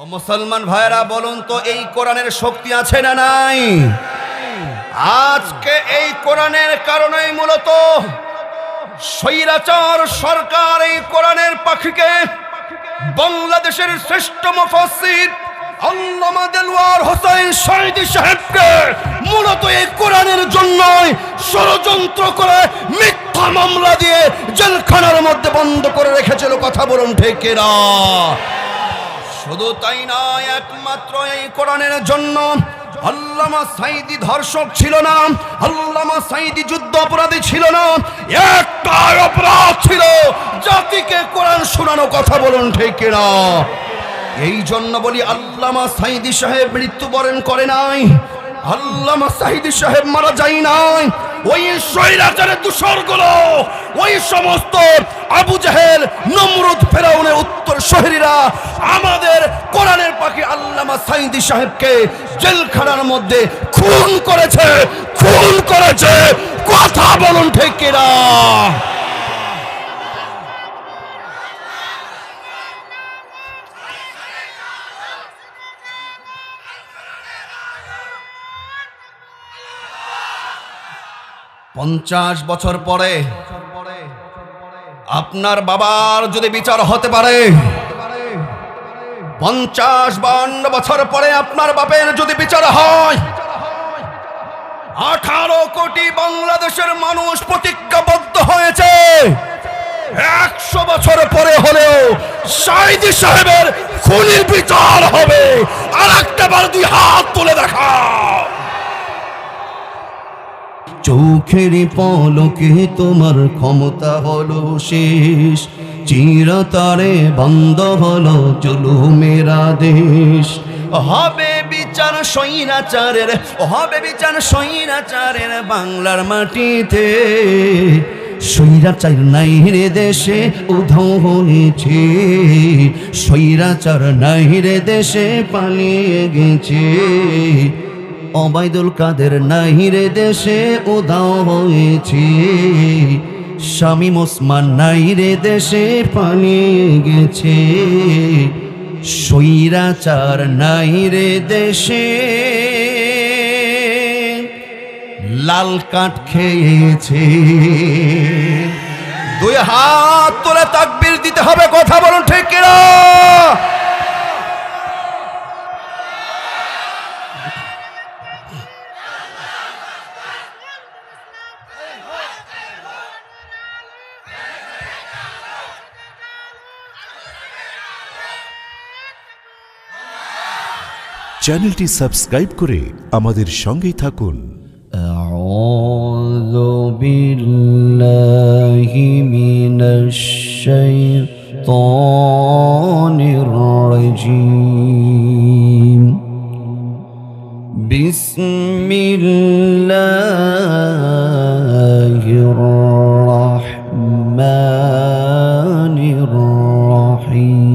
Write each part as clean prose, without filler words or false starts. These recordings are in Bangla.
ও মুসলমান ভাইরা, বলুন তো এই কোরআনের শক্তি আছে না নাই? আজকে এই কোরআনের কারণেই মূলত স্বৈরাচার সরকার এই কোরআনের পাখিকে বাংলাদেশের শ্রেষ্ঠ মুফাসসির আল্লামা দেলওয়ার হোসেন সাঈদী সাহেবকে মূলত এই কোরআনের জন্যই ষড়যন্ত্র করে মিথ্যা মামলা দিয়ে জেলখানার মধ্যে বন্ধ করে রেখেছিল। কথা বলুন ঠিক কিনা? শুধু তাই নয়, একমাত্র এই কোরআনের জন্য আল্লামা সাঈদী ধর্ষক ছিল না, আল্লামা সাঈদী যুদ্ধ অপরাধী ছিল না, একটাই অপরাধ ছিল জাতিকে কোরআন শোনানো। কথা বলুন ঠিক কিনা? এই জন্য বলি, আল্লামা সাঈদী সাহেব মৃত্যুবরণ করে নাই, আল্লামা সাঈদী সাহেব মারা যায় নাই। ওই স্বৈরাচারের দূষরগুলো, ওই সমস্ত আবু জেহেল, নমরুদ, ফেরাউনের উত্তর শহরীরা আমাদের কোরআনের পাখি আল্লামা সাঈদী সাহেবকে জেলখানার মধ্যে খুন করেছে, খুন করেছে। কথা বলুন ঠিক কিনা? 50 বছর পরে আপনার বাবার যদি বিচার হতে পারে, 50-52 বছর পরে আপনার বাপের যদি বিচার হয়, 18 কোটি বাংলাদেশের মানুষ প্রতিজ্ঞাবদ্ধ হয়েছে 100 বছর পরে হলেও সাঈদী সাহেবের খুনির বিচার হবে। আর একটা বার দুই হাত তুলে দেখা। চোখের পলকে তোমার ক্ষমতা হলো শেষ, চিরতরে বন্ধ হলো জুলুমের আদেশ। হবে বিচার স্বৈরাচারের, হবে বিচার স্বৈরাচারের বাংলার মাটিতে। স্বৈরাচার নাই রে দেশে উধাও হয়েছে, স্বৈরাচার নাই রে দেশে পালিয়ে গেছে। ওবায়দুল কাদের নাহিরে দেশে উধাও হয়েছে, শামীম ওসমান নাহিরে দেশে পালিয়ে গেছে। স্বৈরাচার নাহিরে দেশে লাল কাঠ খেয়েছে। দুই হাত তুলে তাকবীর দিতে হবে। কথা বলুন ঠিক কিনা? চ্যানেলটি সাবস্ক্রাইব করে আমাদের সঙ্গেই থাকুন। আউযু বিল্লাহি মিনাশ শাইতানির রাজীম। বিসমিল্লাহির রাহমানির রাহিম।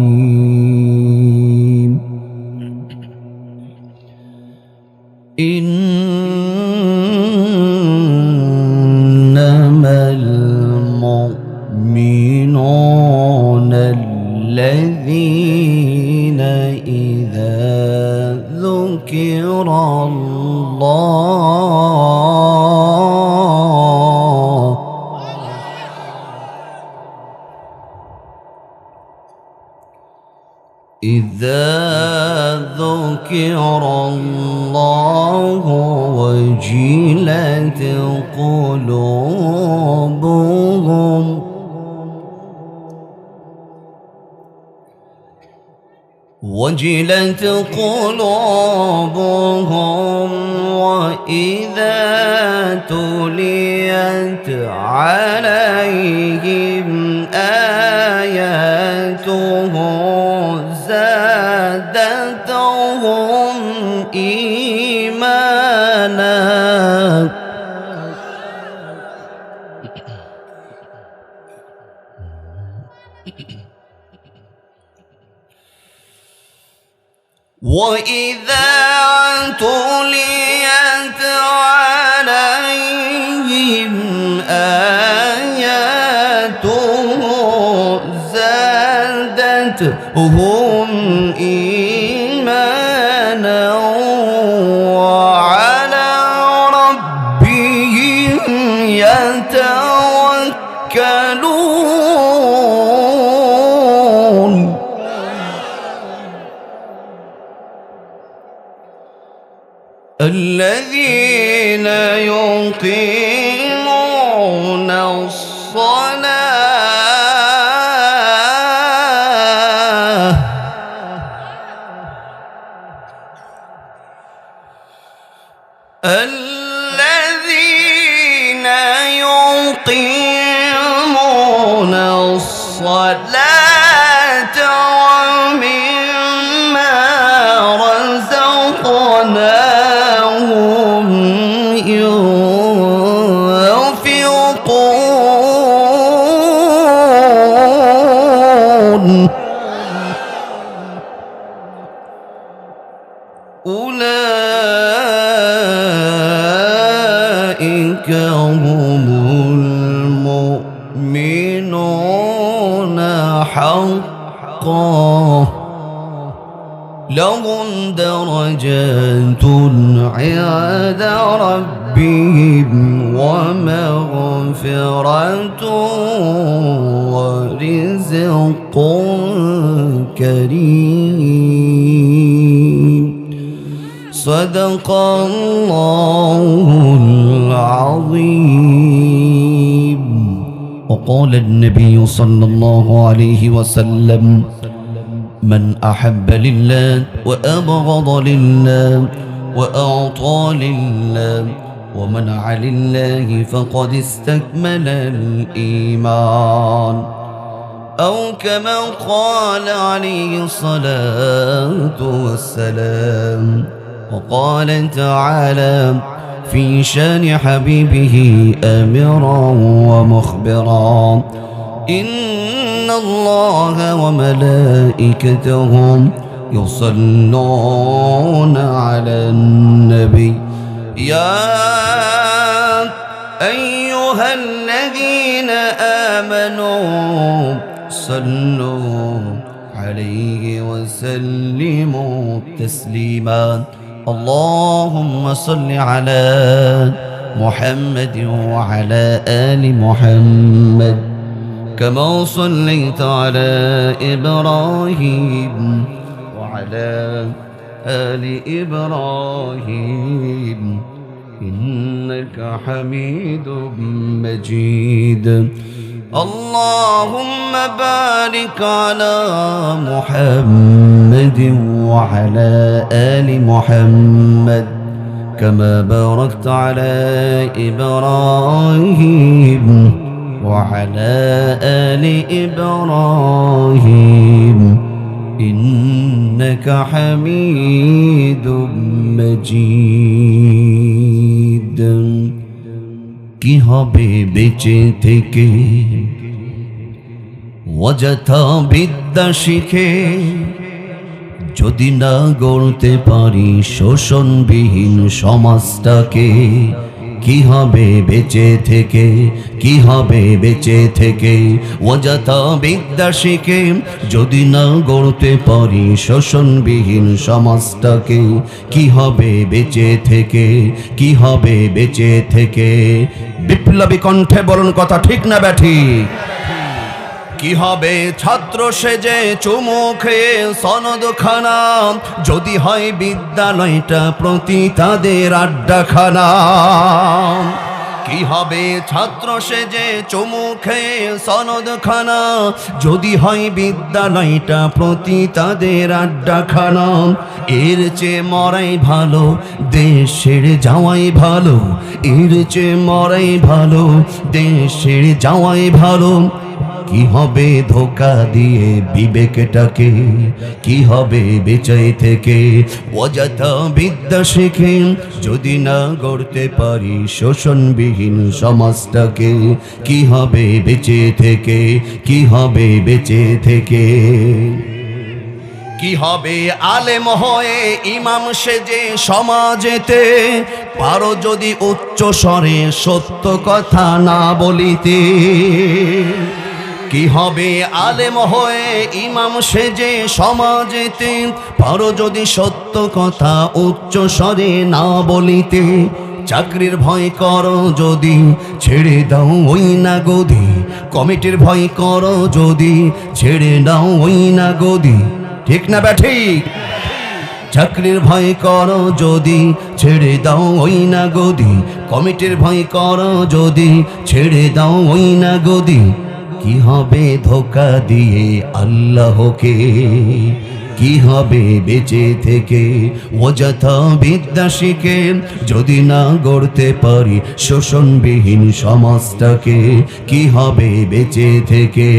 إنما المؤمنون الذين إذا ذكر الله وجلت قلوبهم وإذا تليت عليهم آياته زادتهم إيمانا وإذا تليت عليهم آياته زادتهم إيمانا الذين يقيمون الصلاة الذين يقيمون الصلاة ومما رزقناهم ينفقون أولئك هم المؤمنون حقا لهم درجات عند ربهم ومغفرة ورزق كريم صدق الله العظيم. وقال النبي صلى الله عليه وسلم من أحب لله وأبغض لله وأعطى لله ومنع لله فقد استكمل الإيمان أو كما قال عليه الصلاة والسلام. وقال تعالى في شان حبيبه آمرا ومخبرا إن الله وملائكته يصلون على النبي يا أيها الذين آمنوا صلوا عليه وسلموا تسليما. اللهم صل على محمد وعلى آل محمد كما صليت على إبراهيم وعلى آل إبراهيم إنك حميد مجيد. اللهم بارك على محمد وعلى آل محمد كما باركت على إبراهيم وعلى آل إبراهيم إنك حميد مجيد. কি হবে বেঁচে থেকে অযথা বিদ্যা শিখে যদি না গড়তে পারি শোষণবিহীন সমাজটাকে? কি হবে বেঁচে থেকে, কি হবে বেঁচে থেকে অযথা বিদ্যা শিখে যদি না গড়তে পারি শোষণবিহীন সমাজটাকে? কি হবে বেঁচে থেকে, কি হবে বেঁচে থেকে? বিপ্লবী কণ্ঠে বলুন কথা ঠিক না ব্যাঠিক? কি হবে ছাত্র সেজে চুমু খেয়ে সনদখানা যদি হয় বিদ্যালয়টা প্রতি তাদের আড্ডাখানা? কি হবে ছাত্র সেজে চুমু খেয়ে সনদখানা যদি হয় বিদ্যালয়টা প্রতি তাদের আড্ডাখানা? এর চেয়ে মরাই ভালো, দেশ ছেড়ে যাওয়াই ভালো। এর চেয়ে মরাই ভালো, দেশ ছেড়ে যাওয়াই ভালো। কি হবে ধোকা দিয়ে বিবেকটাকে? কি হবে বেঁচে থেকে অযথা বিদ্যা শিখে যদি না গড়তে পারি শোষণবিহীন সমাজটাকে? কি হবে বেঁচে থেকে, কি হবে বেঁচে থেকে? কি হবে আলেম হয়ে ইমাম সেজে সমাজেতে পারো যদি উচ্চ স্বরে সত্য কথা না বলিতে? কি হবে আলেম হয়ে ইমাম সেজে সমাজেতে পারো যদি সত্য কথা উচ্চ স্বরে না বলিতে? চাকরির ভয় করো যদি ছেড়ে দাও ওই না গদি, কমিটির ভয় করো যদি ছেড়ে দাও ওই না গদি। ঠিক না ব্যাঠিক? চাকরির ভয় করো যদি ছেড়ে দাও ওই না গদি, কমিটির ভয় করো যদি ছেড়ে দাও ওই না গদি, কি হবে ধোঁকা দিয়ে আল্লাহকে, কি হবে বেঁচে থেকে অযথা বিদ্যা শিখে, যদি না গড়তে পারি শোষণবিহীন সমাজটাকে, কি হবে বেঁচে থেকে,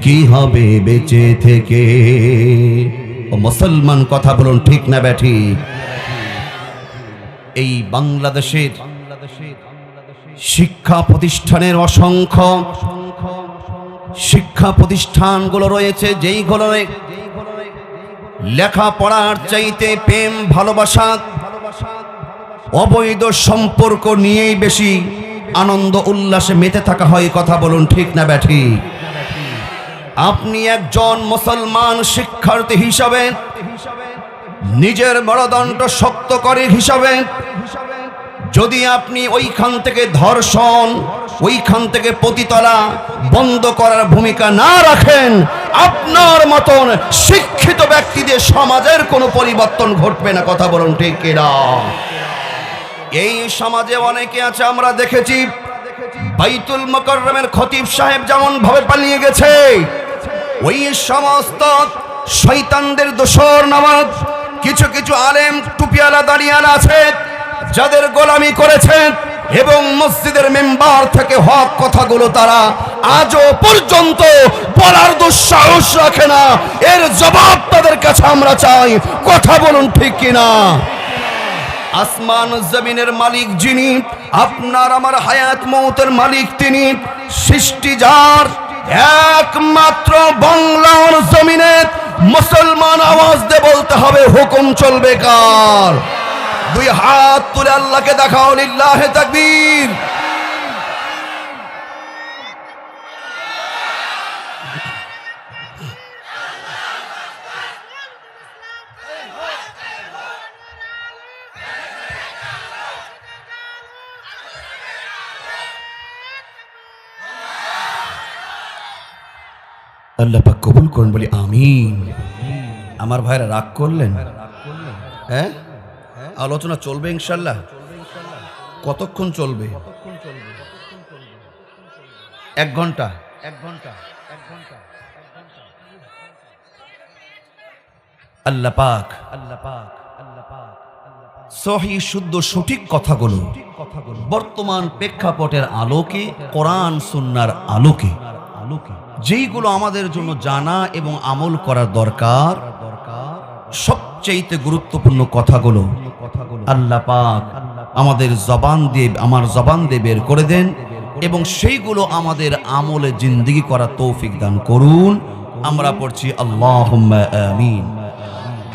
কি হবে বেঁচে থেকে। ও মুসলমান কথা বলুন ঠিক না ব্যাঠি? এই বাংলাদেশের শিক্ষা প্রতিষ্ঠানের অসংখ্য শিক্ষা প্রতিষ্ঠানগুলো রয়েছে, যেইগুলো লেখাপড়ার চাইতে প্রেম ভালোবাসা অবৈধ সম্পর্ক নিয়েই বেশি আনন্দ উল্লাসে মেতে থাকা হয়। কথা বলুন ঠিক না ব্যাঠি? আপনি একজন মুসলমান শিক্ষার্থী হিসাবে, নিজের মেরুদণ্ড শক্ত করে হিসাবে, যদি আপনি ওইখান থেকে ধর্ষণ, ওইখান থেকে পতিতলা বন্ধ করার ভূমিকা না রাখেন, আপনার মতন শিক্ষিত ব্যক্তিদের সমাজের কোনো পরিবর্তন ঘটবে না। কথা বলুন ঠিক কিনা? এই সমাজে অনেকে আছে, আমরা দেখেছি বাইতুল মুকাররমের খতিব সাহেব যেমন ভাবে পালিয়ে গেছে, ওই সমস্ত শয়তানদের দোসর নামাজ কিছু কিছু আলেম টুপিওয়ালা দাঁড়িয়ালা আছে যাদের গোলামি করেছেন, এবং মসজিদের মেম্বার থেকে হক কথাগুলো তারা আজও পর্যন্ত বলার দুঃসাহস রাখে না। এর জবাব তাদের কাছে আমরা চাই। কথা বলুন ঠিক কিনা? আসমান জমিনের মালিক যিনি, আপনার আমার হায়াত মৌতের মালিক তিনি, সৃষ্টি যার একমাত্র বাংলার জমিনে মুসলমান আওয়াজ দিয়ে বলতে হবে হুকুম চলবে কার? দুই হাত তুলে আল্লাহকে দেখাও, লিল্লাহে তাকবীর। আল্লাহ পাক কবুল করুন, বলি আমিন। আমার ভাইরা রাগ করলেন? হ্যাঁ, আলোচনা চলবে ইনশাল্লাহ। কতক্ষণ চলবে? 1 ঘন্টা। আল্লাহ পাক সহি শুদ্ধ সঠিক কথাগুলো বর্তমান প্রেক্ষাপটের আলোকে, কোরআন সুন্নাহর আলোকে, যেইগুলো আমাদের জন্য জানা এবং আমল করার দরকার, সবচেয়ে গুরুত্বপূর্ণ কথাগুলো আল্লাহ পাক আমাদের জবান দিয়ে, আমার জবান দিয়ে বের করে দেন, এবং সেইগুলো আমাদের আমলে জিন্দেগি করার তৌফিক দান করুন। আমরা পড়ছি আল্লাহুম্মা আমিন।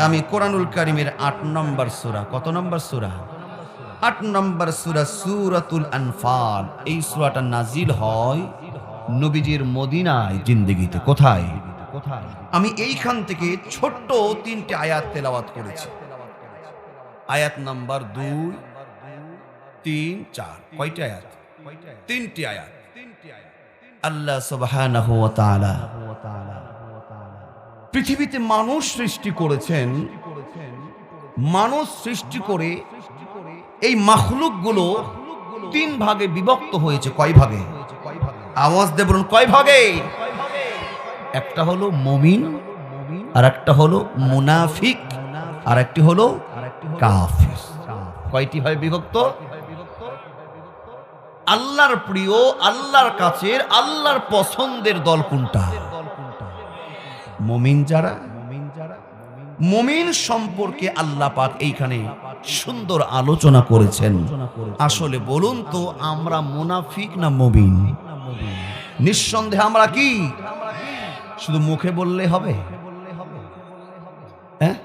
আমি কোরআনুল কারীমের 8 নম্বর সূরা, কত নম্বর সূরা? 8 নম্বর সূরা, সূরাতুল আনফাল। এই সূরাটা নাজিল হয় নবীজির মদিনায় জিন্দেগিতে। কোথায়? আমি এইখান থেকে ছোট্ট 3টে আয়াত তেলাওয়াত করেছি। আয়াত নাম্বার 2, 3, 4। কয়টা আয়াত? 3টি আয়াত। আল্লাহ সুবহানাহু ওয়া তাআলা পৃথিবীতে মানুষ সৃষ্টি করেছেন। মানুষ সৃষ্টি করে এই মাখলুকগুলো 3 ভাগে বিভক্ত হয়েছে। কয় ভাগে? আওয়াজ দিয়ে বলুন, কয় ভাগে? একটা হলো মুমিন, আর একটা হলো মুনাফিক, আর একটি হলো কাফির। কয়টি হয় বিভক্ত? আল্লাহর প্রিয়, আল্লাহর কাছের, আল্লাহর পছন্দের দল কোনটা? মুমিন যারা। মুমিন সম্পর্কে আল্লাহ পাক এইখানে সুন্দর আলোচনা করেছেন। আসলে বলুন তো, আমরা মুনাফিক না মুমিন? নিঃসন্দেহে আমরা কি? শুধু মুখে বললে হবে? হ্যাঁ,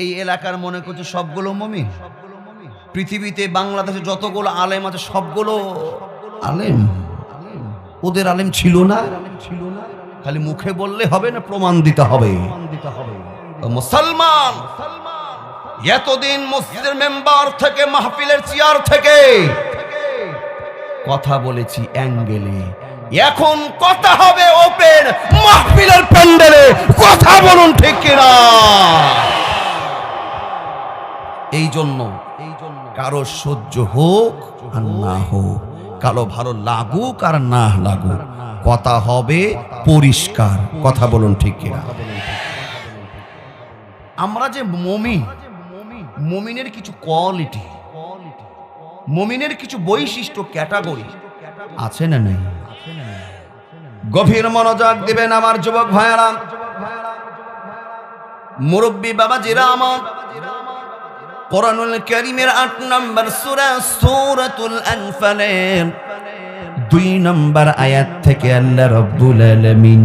এই এলাকার মনে করছে সবগুলো মুমিন? পৃথিবীতে বাংলাদেশে যতগুলো আলেম আছে সবগুলো আলেম? ওদের আলেম ছিল না? খালি মুখে বললে হবে না, প্রমাণ দিতে হবে। মুসলমান এতদিন মসজিদের মেম্বার থেকে, মাহফিলের চেয়ার থেকে কথা বলেছি অ্যাঙ্গেলে, এখন কথা হবে ওপেন মাহফিলের প্যান্ডেলে। কথা বলুন ঠিক কিনা? জন্য কারো সহ্য হোক আর না হোক, কালো ভালো লাগুক আর না লাগুক, কথা হবে পরিষ্কার। কথা বলুন ঠিক কিনা? আমরা যে মুমিন, মুমিনের কিছু কোয়ালিটি, মুমিনের কিছু বৈশিষ্ট্য, ক্যাটাগরি আছে না নাই? গভীর মনোযোগ দিবেন আমার যুবক ভাইয়ারা, মুরব্বী বাবাজিরা আমার। কোরআনুল কারীমের ৮ নম্বর সূরা সূরাতুল আনফালের ২ নম্বর আয়াত থেকে আল্লাহ রাব্বুল আলামিন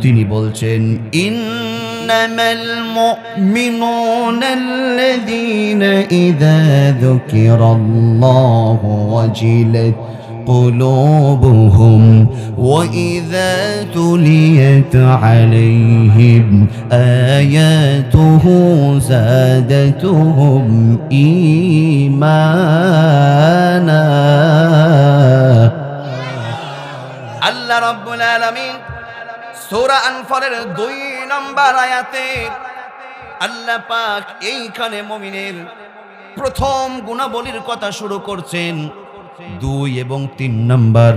তিনি বলছেন, ইন্নামাল মুমিনুনা আল্লাযীনা ইযা যুকিরাল্লাহু ওয়াজিলাত قلوبهم وإذا تليت عليهم آياته زادتهم إيمانا। আল্লাহ রাব্বুল আলামিন সূরা আনফালের ২ নম্বর আয়াতে আল্লাহ পাক এইখানে মুমিনের প্রথম গুণাবলীর কথা শুরু করছেন। ২ এবং ৩ নম্বর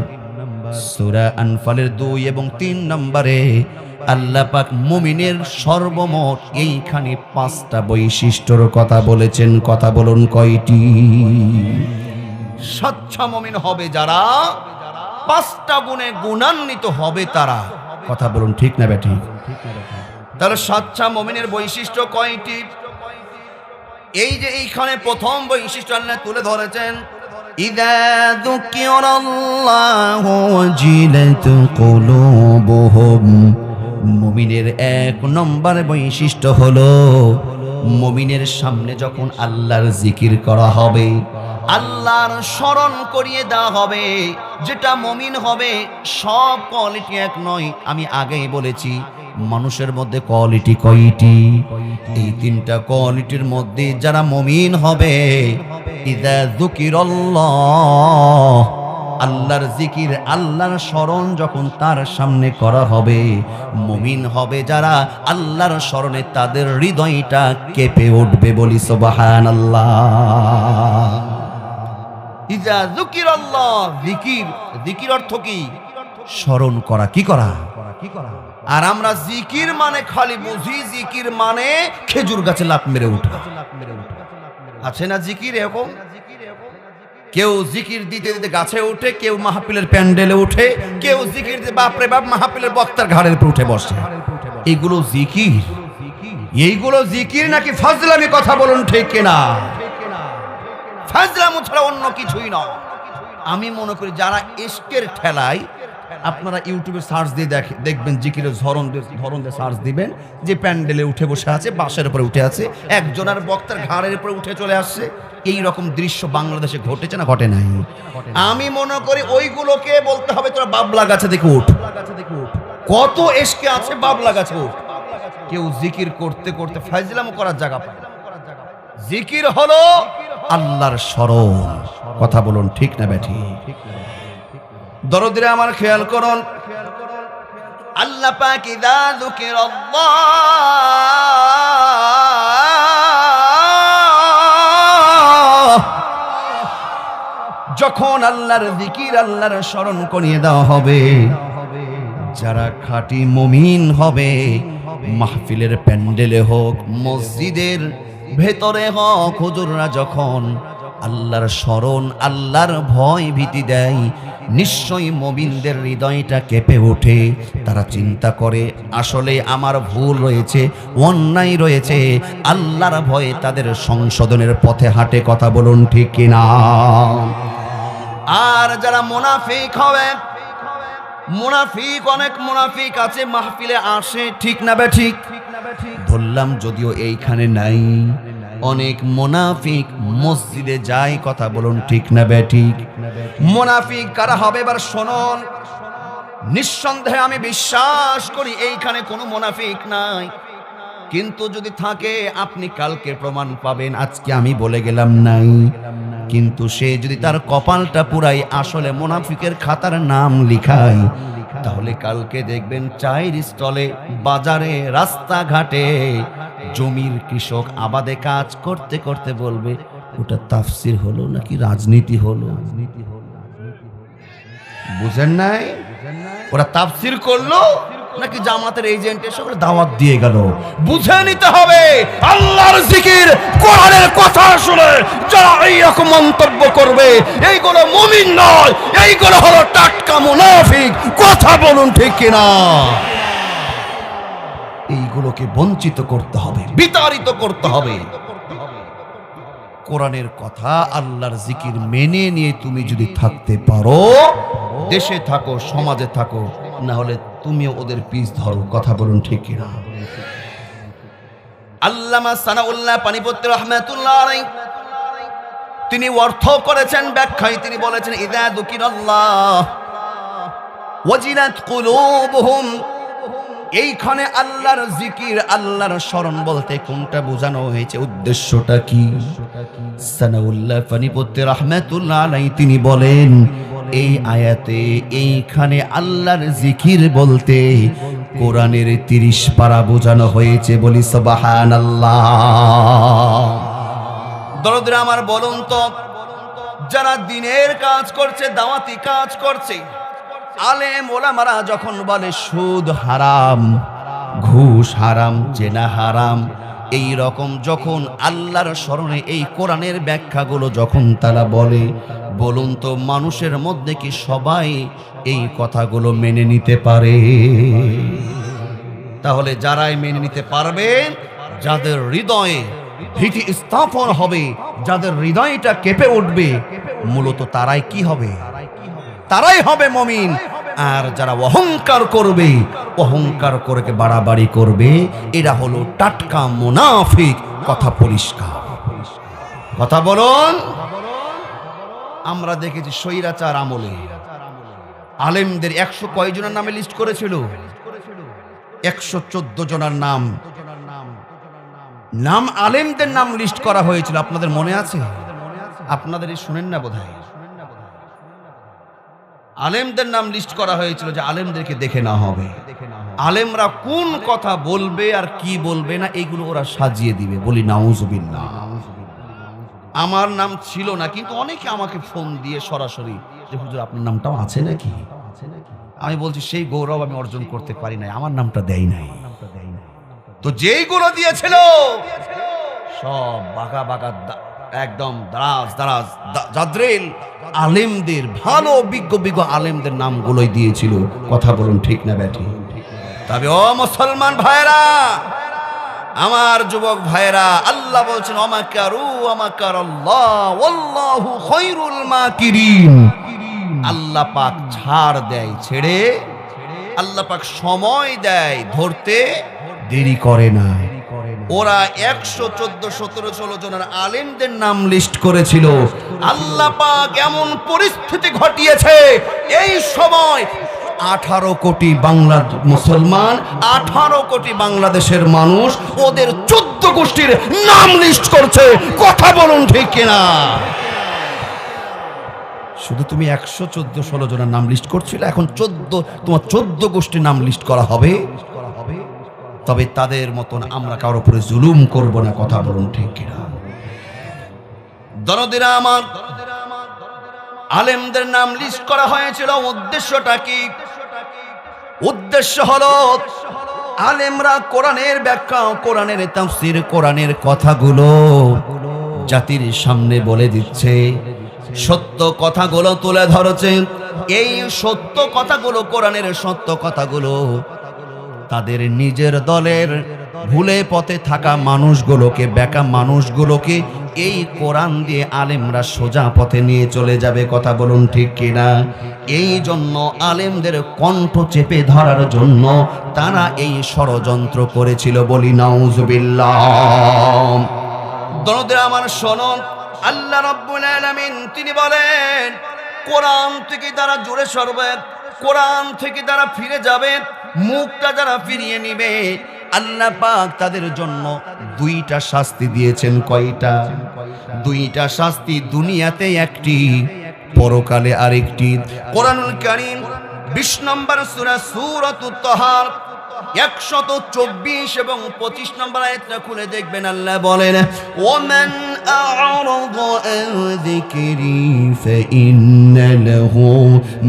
সূরা আনফালের ২ এবং ৩ নম্বরে আল্লাহ পাক মুমিনের সর্বমোট এইখানে ৫টা বৈশিষ্ট্যর কথা বলেছেন। কথা বলুন কয়টি? স্বচ্ছ মুমিন হবে যারা, ৫টা গুণে গুণান্বিত হবে তারা। কথা বলুন ঠিক না বেঠিক? তার স্বচ্ছ মুমিনের বৈশিষ্ট্য কয়টি? এই যে এইখানে প্রথম বৈশিষ্ট্য আল্লাহ তুলে ধরেছেন, ইযা যুকিরাল্লাহু ওয়াজিলাত কুলুবুহুম। মুমিনের ১ নম্বর বৈশিষ্ট্য হলো, মুমিনের সামনে যখন আল্লাহর জিকির করা হবে, আল্লাহর স্মরণ করিয়ে দেওয়া হবে, যেটা মুমিন হবে। সব কোয়ালিটি এক নয়, আমি আগেই বলেছি মানুষের মধ্যে কোয়ালিটি কয়টি? এই 3টা কোয়ালিটির মধ্যে যারা মুমিন হবে, ইযা যুকিরাল্লাহ, আল্লাহর জিকির, আল্লাহর স্মরণ যখন তার সামনে করা হবে, মুমিন হবে যারা আল্লাহর স্মরণে তাদের হৃদয়টা কেঁপে উঠবে। বলি সুবহানাল্লাহ। ইযা যুকিরাল্লাহ, জিকির, জিকির অর্থ কি? স্মরণ করা। কি করা? আর আমরা জিকির মানে খালি বুঝি, জিকির মানে খেজুর গাছে লাফ মেরে ওঠা। আছে না জিকির এরকম? কেউ জিকির দিতে দিতে গাছে ওঠে, কেউ মাহফিলের প্যান্ডেলে ওঠে, কেউ জিকির দিতে বাপরে বাপ মাহফিলের বক্তার ঘাড়ের উপর উঠে বসে। এগুলো জিকির? এইগুলো জিকির নাকি ফাজলামি? কথা বলুন ঠিক কিনা? ফাজলামু ছাড়া অন্য কিছুই না। আমি মনে করি যারা ইশকের ঠেলায়, আপনারা ইউটিউবে সার্চ দিয়ে দেখবেন, জিকিরের ধরন দিয়ে সার্চ দিবেন, যে প্যান্ডেলে উঠে বসে আছে, বাসের উপরে উঠে আছে, একজনের বক্তার ঘাড়ের উপরে উঠে চলে আসছে। এই রকম দৃশ্য বাংলাদেশে ঘটেছে না ঘটে নাই? আমি মনে করি ওইগুলোকে বলতে হবে, তোরা বাবলা গাছে দেখে উঠ। কত ইশকে আছে বাবলা গাছে উঠ। কেউ জিকির করতে করতে ফাজলামো করার জায়গা পায়। জিকির হলো আল্লাহর স্মরণ। কথা বলুন ঠিক না বেঠি? দরদিরা আমার খেয়াল করুন, আল্লাহ পাক ইযা যুকিরাল্লাহ, যখন আল্লাহর জিকির, আল্লাহর স্মরণ করিয়ে দেওয়া হবে, যারা খাঁটি মুমিন হবে, মাহফিলের প্যান্ডেলে হোক, মসজিদের ভেতরে হোক, হুজুররা যখন আল্লাহর স্মরণ, আল্লাহর ভয় ভীতি দেয়, নিশ্চয়ই মুমিনদের হৃদয়টা কেঁপে ওঠে। তারা চিন্তা করে, আসলে আমার ভুল রয়েছে, অন্যায় রয়েছে, আল্লাহর ভয়ে তাদের সংশোধনের পথে হাঁটে। কথা বলুন ঠিক কিনা? আর যারা মুনাফিক হবে, মুনাফিক, অনেক মুনাফিক আছে মাহফিলে আসে, ঠিক না বেঠিক? বললাম যদিও এইখানে নাই, অনেক মুনাফিক মসজিদে যায়। কথা বলুন ঠিক না বেঠিক? মুনাফিক কারা হবে এবার শুনুন। নিঃসন্দেহে আমি বিশ্বাস করি এইখানে কোনো মুনাফিক নাই, কিন্তু যদি থাকে আপনি কালকে প্রমাণ পাবেন। আজকে আমি বলে গেলাম নাই, কিন্তু সে যদি তার কপালটা পুরাই আসলে মুনাফিকের খাতার নাম লিখায়, তাহলে কালকে দেখবেন চায়ের স্টলে, বাজারে, রাস্তাঘাটে জমির কৃষক আবাদে কাজ করতে করতে বলবে, ওটা তাফসির হলো নাকি রাজনীতি হলো? বুঝেন নাই? ওরা তাফসির করলো নাকি জামাতের এজেন্ট এসে ওরা দাওয়াত দিয়ে গেল? বুঝে নিতে হবে। আল্লাহর জিকির, কোরআনের কথা শুনে যারা এইরকম মন্তব্য করবে, এইগুলো মুমিন নয়, এইগুলো হলো টাটকা মুনাফিক। কথা বলুন ঠিক কিনা? এইগুলোকে বঞ্চিত করতে হবে, বিতাড়িত করতে হবে। কোরআনের কথা, আল্লাহর জিকির মেনে নিয়ে তুমি যদি থাকতে পারো, দেশে থাকো, সমাজে থাকো, না হলে তুমিও ওদের পিছ ধরো। কথা বলুন ঠিক কিনা? আল্লামা সানাউল্লাহ পানিপত্তি রাহমাতুল্লাহ আলাইহি তিনি অর্থ করেছেন, ব্যাখ্যায় তিনি বলেছেন, ইযা যুকিরাল্লাহ ওয়াজিলাত কুলুবুহুম। এইখানে আল্লাহর জিকির, আল্লাহর স্মরণ বলতে কোনটা বোঝানো হয়েছে, উদ্দেশ্যটা কি? সানাউল্লাহ পানিপত্তি রাহমাতুল্লাহ আলাইহি তিনি বলেন, এই আয়াতে এইখানে আল্লাহর জিকির বলতে কোরআনের 30 পারা বোঝানো হয়েছে। বলি সুবহানাল্লাহ। দরদের আমার বলুন তো, যারা দিনের কাজ করছে, দাওয়াতি কাজ করছে, আলেম ওলামারা যখন বলে সুদ হারাম, ঘুষ হারাম, জেনা হারাম, এই রকম যখন আল্লাহর স্মরণে এই কোরআনের ব্যাখ্যাগুলো যখন তারা বলে, বলুন তো মানুষের মধ্যে কি সবাই এই কথাগুলো মেনে নিতে পারে? তাহলে যারাই মেনে নিতে পারবে, যাদের হৃদয়ে ভীতি স্থাপন হবে, যাদের হৃদয়টা কেঁপে উঠবে, মূলত তারাই কি হবে? তারাই হবে মুমিন। আর যারা অহংকার করবে, অহংকার করে বাড়াবাড়ি করবে, এরা হলো টাটকা মুনাফিক। কথা পরিষ্কার। কথা বলুন। আমরা দেখেছি স্বৈরাচার আমলে আলেমদের 100 কয়জনের নামে লিস্ট করেছিল? 114 জনের নাম আলেমদের নাম লিস্ট করা হয়েছিল। আপনাদের মনে আছে? আপনাদের শুনেন না বোধহয়। আলেমদের নাম লিস্ট করা হয়েছিল যে আলেমদেরকে দেখে না হবে, আলেমরা কোন কথা বলবে আর কি বলবে না এগুলো ওরা সাজিয়ে দিবে। বলি নাউজুবিল্লাহ। আমার নাম ছিল না, কিন্তু অনেকে আমাকে ফোন দিয়ে সরাসরি যে হুজুর আপনার নামটাও আছে নাকি? আমি বলছি সেই গৌরব আমি অর্জন করতে পারি নাই, আমার নামটা দেয় নাই। তো যেইগুলো দিয়েছিল সব বাঁকা বাঁকা, একদম দারাজ দারাজ জাদ্রেল আলেমদের, ভালো বিজ্ঞ আলেমদের নামগুলোই দিয়েছিল। কথা বলুন ঠিক না ব্যাটি? তবে ও মুসলমান ভাইরা, আমার যুবক ভাইরা, আল্লাহ বলছেন ওমাকারু ওমাকারাল্লাহ ওয়াল্লাহু খায়রুল মাকিরিন। আল্লাহ পাক ছাড় দেয় ছেড়ে, আল্লাহ পাক সময় দেয় ধরতে, দেরি করে না। ওরা 114, 17, 16 জনের আলেমদের নাম লিস্ট করেছিল। আল্লাহ পাক এমন পরিস্থিতি ঘটিয়েছে, এই সময় 18 কোটি বাংলা মুসলমান, 18 কোটি বাংলাদেশের মানুষ ওদের 14 গোষ্ঠীর নাম লিস্ট করছে। কথা বলুন ঠিক কিনা? শুধু তুমি 114, 16 জনের নাম লিস্ট করছিলে, এখন তোমার 14 গোষ্ঠীর নাম লিস্ট করা হবে। তবে তাদের মতন আমরা কারোর উপরে জুলুম করব না। কথা বলুন ঠিক কিনা? দরদিরা আমার, আলেমদের নাম লিস্ট করা হয়েছিল। উদ্দেশ্যটা কি? উদ্দেশ্য হলো আলেমরা কোরআনের ব্যাখ্যা, কোরআনের তাফসীর, কোরআনের কথাগুলো জাতির সামনে বলে দিচ্ছে, সত্য কথাগুলো তুলে ধরছে। এই সত্য কথাগুলো, কোরআনের সত্য কথাগুলো তাদের নিজের দলের ভুলে পথে থাকা মানুষগুলোকে, বেকা মানুষগুলোকে এই কোরআন দিয়ে আলেমরা সোজা পথে নিয়ে চলে যাবে। কথা বলুন ঠিক কিনা? এই জন্য আলেমদের কণ্ঠ চেপে ধরার জন্য তারা এই ষড়যন্ত্র করেছিল। বলি নাউজুবিল্লাহ। দরদের আমার শোনো, আল্লাহ রাব্বুল আলামিন তিনি বলেন, কোরআন থেকে যারা জোরে সরবে, কোরআন থেকে যারা ফিরে যাবে, মুখটা যারা ফিরিয়ে নিবে, আল্লাহ পাক তাদের জন্য 2টা শাস্তি দিয়েছেন। কয়টা? 2টা শাস্তি, দুনিয়াতে একটি, পরকালে আরেকটি। কোরআনুল কারীম 20 নম্বর সূরা সূরাতুত তাহা 124 এবং 25 নম্বর আয়াতটা খুলে দেখবেন আল্লাহ বলেন ওয়ামান আ'রাদা আন যিকরি ফাইন্না লাহু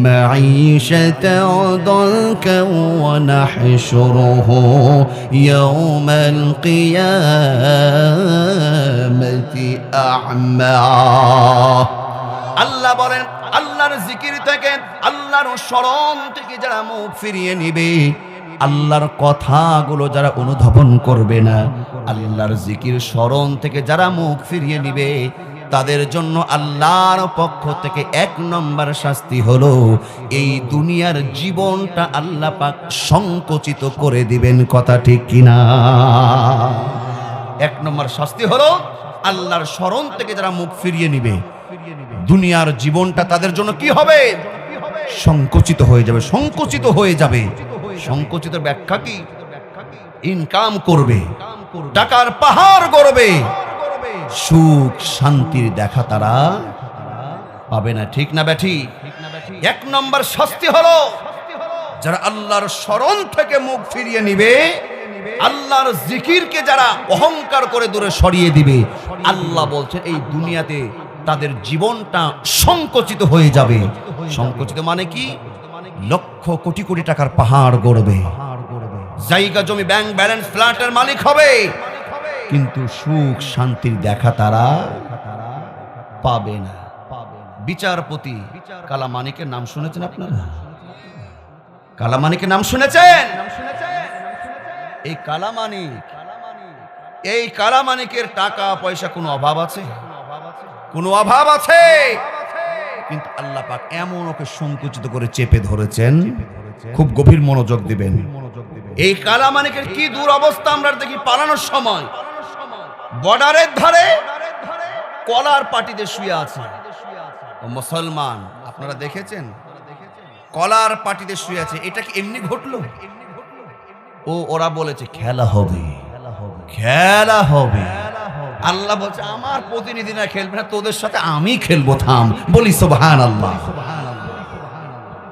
মাঈশাতান দানকা ওয়া নাহশুরুহু ইয়াওমাল কিয়ামাতি আ'মা। আল্লাহ বলেন আল্লাহর জিকির থেকে আল্লাহর স্মরণ থেকে যারা মুখ ফিরিয়ে নিবে, আল্লাহর কথাগুলো যারা অনুধাবন করবে না, আল্লাহর জিকির স্মরণ থেকে যারা মুখ ফিরিয়ে নিবে, তাদের জন্য আল্লাহর পক্ষ থেকে 1 নম্বর শাস্তি হলো এই দুনিয়ার জীবনটা আল্লাহ পাক সংকুচিত করে দিবেন। কথা ঠিক কিনা? 1 নম্বর শাস্তি হলো আল্লাহর স্মরণ থেকে যারা মুখ ফিরিয়ে নিবে, দুনিয়ার জীবনটা তাদের জন্য কি হবে? সংকুচিত হয়ে যাবে, সংকুচিত হয়ে যাবে। সংকুচিতের ব্যাখ্যা কি? ইনকাম করবে, টাকার পাহাড় গড়বে, সুখ শান্তির দেখা তারা পাবে না। ঠিক না ব্যাঠি? 1 নম্বর শাস্তি হলো যারা আল্লাহর স্মরণ থেকে মুখ ফিরিয়ে নিবে, আল্লাহর জিকিরকে যারা অহংকার করে দূরে সরিয়ে দিবে, আল্লাহ বলছেন এই দুনিয়াতে তাদের জীবনটা সংকুচিত হয়ে যাবে। সংকুচিত মানে কি? লক্ষ কোটি কোটি টাকার পাহাড় গড়বে, জায়গা জমি ব্যাংক ব্যালেন্স ফ্ল্যাটের মালিক হবে, কিন্তু সুখ শান্তির দেখা তারা পাবে না। বিচারপতি কালামানিকের নাম শুনেছেন আপনারা? কালামানিকের নাম শুনেছেন? এই কালামানিকের টাকা পয়সা কোনো অভাব আছে? কোনো অভাব আছে? কিন্তু আল্লাহ পাক এমন ওকে সংকুচিত করে চেপে ধরেছেন। খুব গভীর মনোযোগ দিবেন। এই কালামানিকের কি দুরবস্থা আমরা দেখি। পালানোর সময় বর্ডারের ধারে কলার পাটিতে শুয়ে আছে মুসলমান, আপনারা দেখেছেন? কলার পাটিতে শুয়ে আছে। এটা কি এমনি ঘটলো? ওরা বলেছে খেলা হবে, খেলা হবে। আল্লাহ বলছে আমার প্রতিনিধিরা খেলবে না, তোদের সাথে আমি খেলবো, থাম। বলি সুবহানাল্লাহ।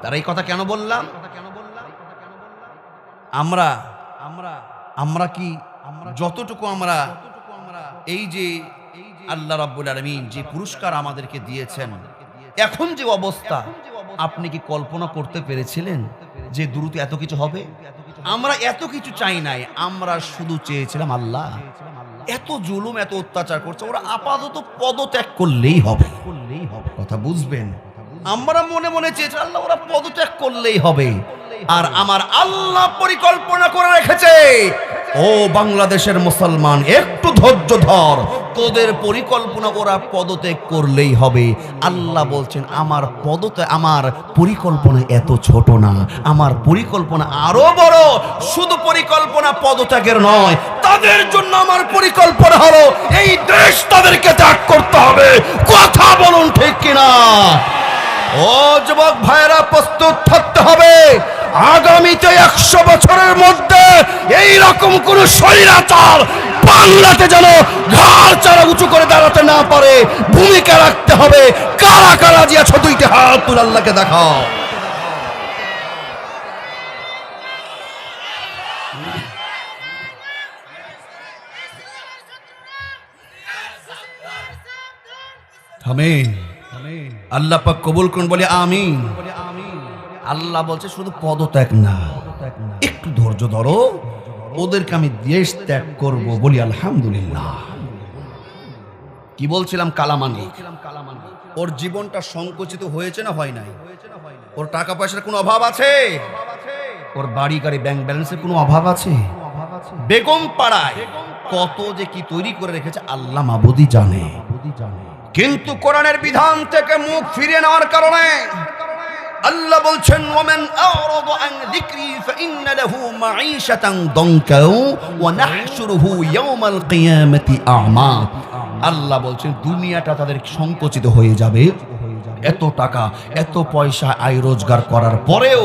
তারা এই কথা কেন বললাম? আমরা কি যতটুকু আমরা এই যে আল্লাহ রাব্বুল আলামিন যে পুরস্কার আমাদেরকে দিয়েছেন, এখন যে অবস্থা, আপনি কি কল্পনা করতে পেরেছিলেন যে দ্রুত এত কিছু হবে? আমরা এত কিছু চাই নাই, আমরা শুধু চেয়েছিলাম আল্লাহ এত জুলুম এত অত্যাচার করছে, ওরা আপাতত পদত্যাগ করলেই হবে। কথা বুঝবেন? আমরা মনে মনে চেয়েছি আল্লাহ ওরা পদত্যাগ করলেই হবে। আর আমার আল্লাহ পরিকল্পনা করে রেখেছে, ও বাংলাদেশের মুসলমান একটু ধৈর্য ধর, তোদের পরিকল্পনা ওরা পদত্যাগ করলেই হবে। আল্লাহ বলছেন আমার পরিকল্পনা এত ছোট না, আমার পরিকল্পনা আরো বড়। শুধু পরিকল্পনা পদত্যাগের নয়, তাদের জন্য আমার পরিকল্পনা হলো এই দেশ তাদেরকে ত্যাগ করতে হবে। কথা বলুন ঠিক কিনা? ও যুবক ভাইরা, প্রস্তুত থাকতে হবে। আগামীতে 100 বছরের মধ্যে এই রকম কোন স্বৈরাচার বাংলাতে যেন ঘাড় চারা উঁচু করে দাঁড়াতে না পারে, ভূমিকা রাখতে হবে। কারা কারা যে আছো, 2টি হাত তুলে আল্লাহকে দেখাও। আমিন। আল্লাহ পাক কবুল করুন, বলে আমিন। আল্লাহ বলছে শুধু পদত্যাগ না, একটু ধৈর্য ধরো, ওদেরকে আমি দেশ ত্যাগ করব। বলি আলহামদুলিল্লাহ। কি বলছিলাম? কালামানিক, ওর জীবনটা সংকুচিত হয়েছে না হয় নাই? ওর টাকা পয়সার কোনো অভাব আছে? ওর বাড়ি গাড়ি ব্যাংক ব্যালেন্সের কোনো অভাব আছে? বেগম পাড়ায় কত যে কি তৈরি করে রেখেছে আল্লাহ মাবুদি জানে। কিন্তু কোরআনের বিধান থেকে মুখ ফিরিয়ে নেওয়ার কারণে আল্লাহ বলছেন ওয়ামান আ'রাদা আন যিকরি ফাইন্না লাহু মাঈশাতান দানকা ওয়া নাহশুরুহু ইয়াওমাল কিয়ামাতি আ'মা। আল্লাহ বলছেন দুনিয়াটা তাদের সংকুচিত হয়ে যাবে। এত টাকা এত পয়সা আয় রোজগার করার পরেও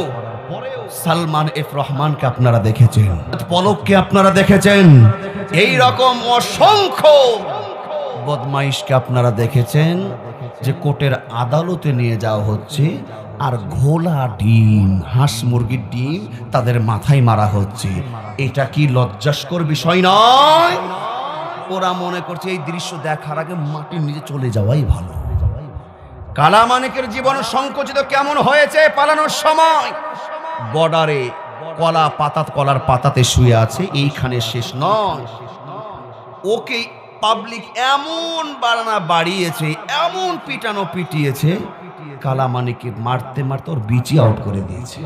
সালমান এফ রহমানকে আপনারা দেখেছেন, পলককে আপনারা দেখেছেন, এই রকম অসংখ্য বদমাইশকে আপনারা দেখেছেন যে কোর্টের আদালতে নিয়ে যাওয়া হচ্ছে, আর ঘোলা ডিম, হাঁস মুরগির ডিম তাদের মাথায় মারা হচ্ছে। এটা কি লজ্জাস্কর বিষয় নয়? ওরা মনে করছে এই দৃশ্য দেখার আগে মাটির নিচে চলে যাওয়াই ভালো। কালামানিকের জীবন সংকুচিত কেমন হয়েছে পালানোর সময়। বর্ডারে কলার পাতাতে শুয়ে আছে, এইখানে শেষ নয়। ওকে পাবলিক এমন বাড়ানা বাড়িয়েছে, এমন পিটানো পিটিয়েছে, কালামানিকে মারতে মারতে ওর বিচি আউট করে দিয়েছে।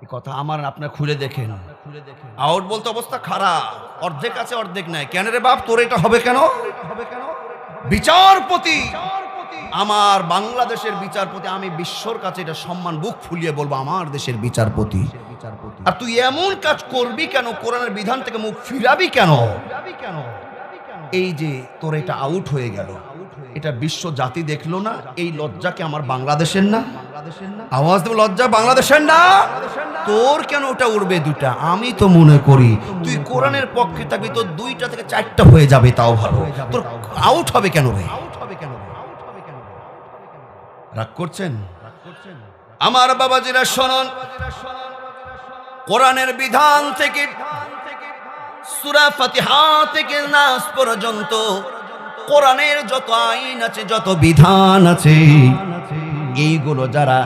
এই কথা আমার আপনার খুলে দেখেন। আউট বলতে অবস্থা খারাপ, অর্ধেক আছে অর্ধেক নাই। কেন রে বাপ তোর এটা হবে কেন? বিচারপতি, আমার বাংলাদেশের বিচারপতি, আমি বিশ্বর কাছে এটা সম্মান বুক ফুলিয়ে বলবো, আমার দেশের বিচারপতি। আর তুই এমন কাজ করবি কেন? কোরআনের বিধান থেকে মুখ ফিরাবি কেন? এই যে তোর এটা আউট হয়ে গেল, এটা বিশ্ব জাতি দেখলো না, এই লজ্জা কি আমার বাংলাদেশের না? আওয়াজ দেব, লজ্জা বাংলাদেশের না? তোর কেন ওটা উড়বে দুটা? আমি তো মনে করি তুই কোরআনের পক্ষে থাকবি, তোর 2টা থেকে 4টা হয়ে যাবে, তাও ভালো। তোর আউট হবে কেন রে? রাগ করছেন? আমার বাবাজিরা শোনেন, কোরআনের বিধান থেকে সূরা ফাতিহা থেকে নাস পর্যন্ত কোরআনের যত আইন আছে, যত বিধান আছে, এইগুলো যারা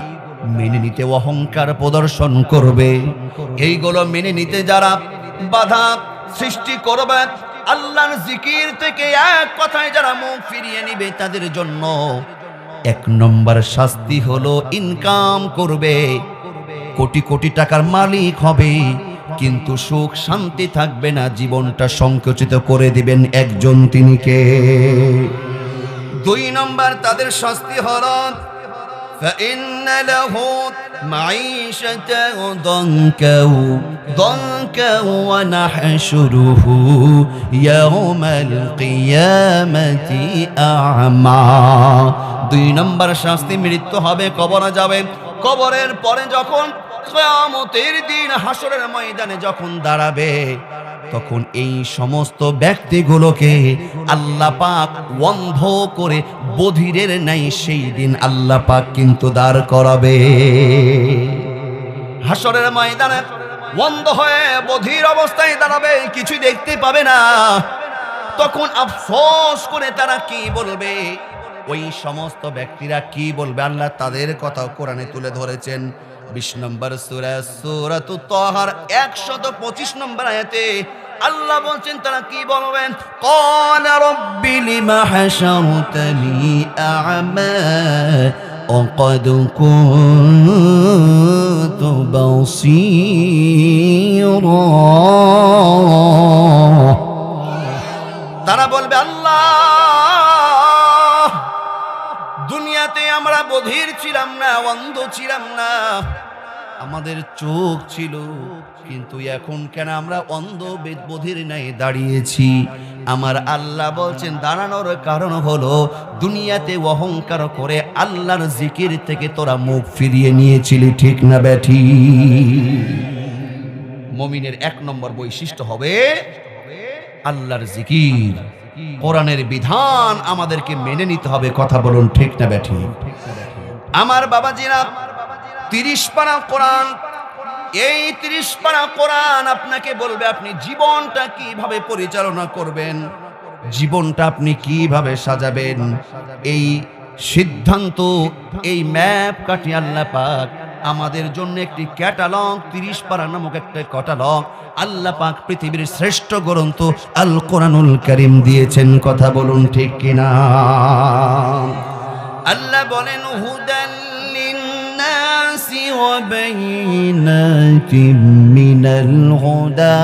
মেনে নিতে অহংকার প্রদর্শন করবে, এইগুলো মেনে নিতে যারা বাধা সৃষ্টি করবে, আল্লাহর জিকির থেকে এক কথায় যারা মুখ ফিরিয়ে নিবে, তাদের জন্য 1 নম্বর শাস্তি হলো ইনকাম করবে, কোটি কোটি টাকার মালিক হবে, কিন্তু সুখ শান্তি থাকবে না, জীবনটা সংকুচিত করে দিবেন একজন, তিনি কে? 2 নম্বর তাদের শাস্তি হলো فإن له معيشة ضنكا ونحشره يوم القيامة أعمى। 2 নম্বর শাস্তি, মৃত্যু হবে, কবরে যাবে। কবরের পরে যখন কিয়ামতের দিন হাসরের ময়দানে যখন দাঁড়াবে, তখন এই সমস্ত ব্যক্তিগুলোকে আল্লাহ পাক অন্ধ করে বধিরের নাই সেই দিন আল্লাহ পাক কিন্তু দাঁড় করাবে। হাসরের ময়দানে অন্ধ হয়ে বধির অবস্থায় দাঁড়াবে, কিছু দেখতে পাবে না। তখন আফসোস করে তারা কি বলবে? ওই সমস্ত ব্যক্তিরা কি বলবে? আল্লাহ তাদের কথা কোরআনে তুলে ধরেছেন। 20 নম্বর সূরা সূরাতুত তাহার 125 নম্বর আয়াতে আল্লাহ বলছেন তারা কি বলবেন? ক্বালা রাব্বি লিমা হাশারতানি আ'মা وقد كنت بصيرا। তারা বলবে, আল্লাহ দুনিয়াতে আমরা বধির ছিলাম না, অন্ধ ছিলাম না, আমাদের চোখ ছিল, কিন্তু এখন কেন আমরা অন্ধ বধির নাই দাঁড়িয়েছি? আমার আল্লাহ বলছেন দাঁড়ানোর কারণ হলো দুনিয়াতে অহংকার করে আল্লাহর জিকির থেকে তোরা মুখ ফিরিয়ে নিয়েছিলি, ঠিক না বেঠি? মুমিনের 1 নম্বর বৈশিষ্ট্য হবে আল্লাহর জিকির, কোরআনের বিধান আমাদেরকে মেনে নিতে হবে। কথা বলুন, ঠিক না বেঠি? আমার বাবাজিরা, 30 পারা কোরআন, এই 30 পারা কোরআন আপনাকে বলবে আপনি জীবনটা কিভাবে পরিচালনা করবেন, জীবনটা আপনি কিভাবে সাজাবেন। এই সিদ্ধান্ত, এই ম্যাপ কাটি আল্লাহ পাক আমাদের জন্য একটি ক্যাটালগ, 30 পারা নামক একটা ক্যাটালগ আল্লাহ পাক পৃথিবীর শ্রেষ্ঠ গ্রন্থ আল কোরআনুল কারীম দিয়েছেন। কথা বলুন, ঠিক কিনা? আল্লাহ বলেন হুদাল লিন্নাসি ওয়া বাইনাতিম মিনাল হুদা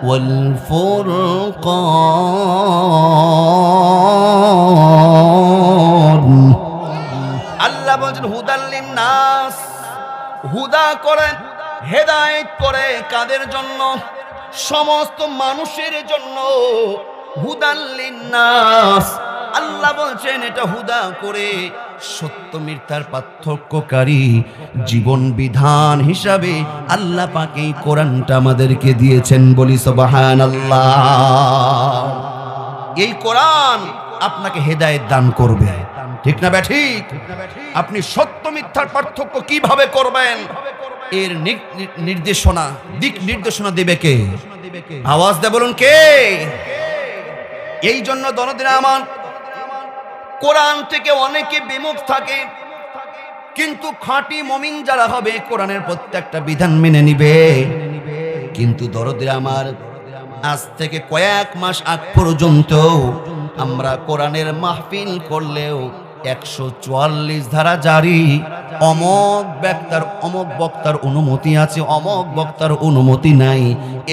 ওয়াল ফুরকান। আল্লাহ বলেন হুদাল লিন্নাস, হুদা করেন, হেদায়েত করে কাদের জন্য? সমস্ত মানুষের জন্য। হুদাল লিন্নাস, আল্লাহ বলছেন এটা হুদা করে সত্য মিথ্যার পার্থক্যকারী জীবন বিধান হিসাবে আল্লাহ পাক এই কোরআনটা আমাদেরকে দিয়েছেন। বলি সুবহানাল্লাহ। এই কোরআন আপনাকে হেদায়েত দান করবে। ঠিক না ব্যাঠিক? আপনি সত্য মিথ্যার পার্থক্য কিভাবে করবেন, এর নির্দেশনা, দিক নির্দেশনা দেবে কে? আওয়াজ দিয়ে বলুন কে? এই জন্য দরদিরা আমার, কোরআন থেকে অনেকে বিমুখ থাকে, কিন্তু খাঁটি মুমিন যারা হবে কোরআনের প্রত্যেকটা বিধান মেনে নিবে। কিন্তু দরদিরা আমার, আজ থেকে কয়েক মাস আগ পর্যন্ত আমরা কোরআনের মাহফিল করলেও 144 ধারা জারি, অমক বক্তার অনুমতি আছে, অমক বক্তার অনুমতি নাই,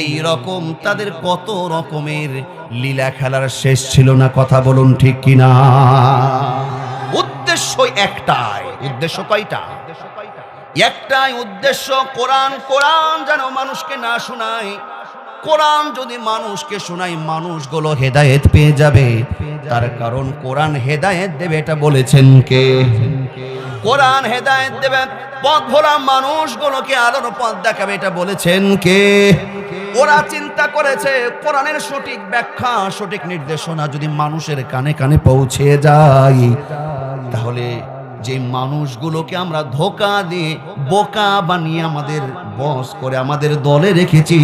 এই রকম তাদের কত রকমের লীলা খেলার শেষ ছিল না। কথা বলুন ঠিক কিনা? উদ্দেশ্য একটাই। উদ্দেশ্য কয়টা? একটাই উদ্দেশ্য, কোরআন যেন মানুষকে না শোনায়। কোরআন যদি মানুষকে শোনায়, মানুষগুলো হেদায়েত পেয়ে যাবে। তার কারণ কোরআন হেদায়েত দেবে, এটা বলেছেন কে? কোরআন হেদায়েত দেবে, পথ ভোলা মানুষগুলোকে আলোর পথ দেখাবে, এটা বলেছেন কে? ওরা চিন্তা করেছে কোরআনের সঠিক ব্যাখ্যা, সঠিক নির্দেশনা যদি মানুষের কানে কানে পৌঁছে যায়, তাহলে যে মানুষগুলোকে আমরা ধোঁকা দিয়ে বোকা বানিয়ে আমাদের বস করে আমাদের দলে রেখেছি,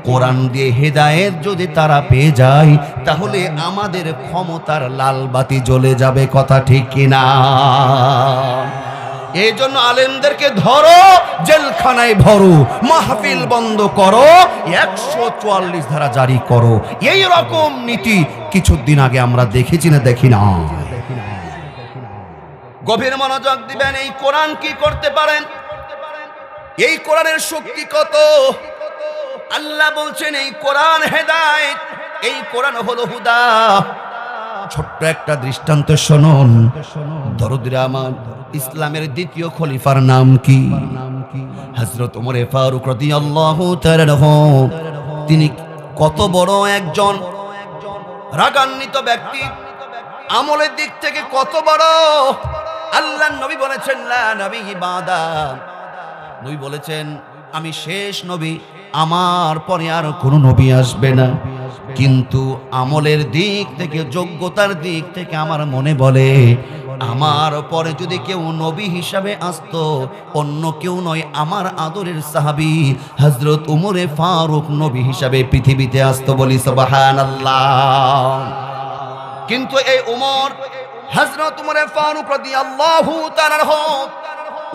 কোরআন দিয়ে হেদায়েত যদি তারা পেয়ে যায়, তাহলে আমাদের ক্ষমতার লাল বাতি জ্বলে যাবে। কথা ঠিক কিনা? এই জন্য আলেমদেরকে ধরো, জেলখানায় ভরো, মাহফিল বন্ধ করো, 144 ধারা জারি করো। এই রকম নীতি কিছুদিন আগে আমরা দেখেছি না দেখি না? গভীর মনোযোগ দিবেন। এই কোরআন কি করতে পারেন? এই কোরআনের শক্তি কত? আল্লাহ বলছেন এই কোরআন হেদায়েত, এই কোরআন হলো হুদা। ছোট্ট একটা দৃষ্টান্ত শুনুন দরদিরা আমার, ইসলামের দ্বিতীয় খলিফার নাম কি? হযরত ওমর ফারুক রাদিয়াল্লাহু তাআলা আনহু। তিনি কত বড় একজন রাগান্বিত ব্যক্তি, আমলের দিক থেকে কত বড়। আল্লাহর নবী বলেছেন লা নবী বাদা, নবী বলেছেন আমি শেষ নবী, আমার পরে আর কোনো নবী আসবে না। কিন্তু আমলের দিক থেকে, যোগ্যতার দিক থেকে আমার মনে বলে আমার পরে যদি কেউ নবী হিসাবে আসতো, অন্য কেউ নয়, আমার আদরের সাহাবী হযরত ওমরে ফারুক নবী হিসাবে পৃথিবীতে আসতো। বলি সুবহানাল্লাহ। কিন্তু এই ওমর, হযরত ওমরে ফারুক রাদিয়াল্লাহু তাআলা আনহু,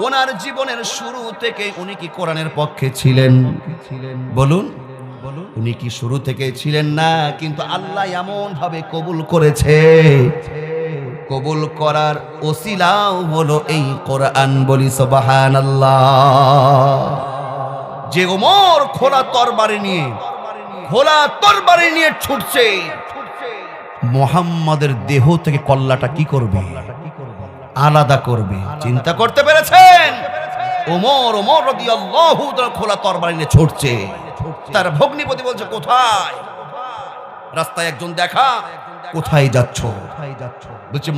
ওনার জীবনের শুরু থেকে উনি কি কোরআনের পক্ষে ছিলেন? বলুন, উনি কি শুরু থেকে ছিলেন না? কিন্তু আল্লাহ এমন ভাবে কবুল করেছে, কবুল করার ওসিলাও হলো এই কোরআন। বলি সুবহানাল্লাহ। যে ওমর খোলা তরবারি নিয়ে ছুটছে, মুহাম্মাদের দেহ থেকে কল্লাটা কি করবে? আলাদা করবে। চিন্তা করতে পেরেছেন? ওমর রাদিয়াল্লাহু তাআলা খোলা তরবারি নিয়ে ছুটছে। তার ভগ্নিপতি বলছে কোথায়? রাস্তায় একজন দেখা, কোথায় যাচ্ছ? বলছে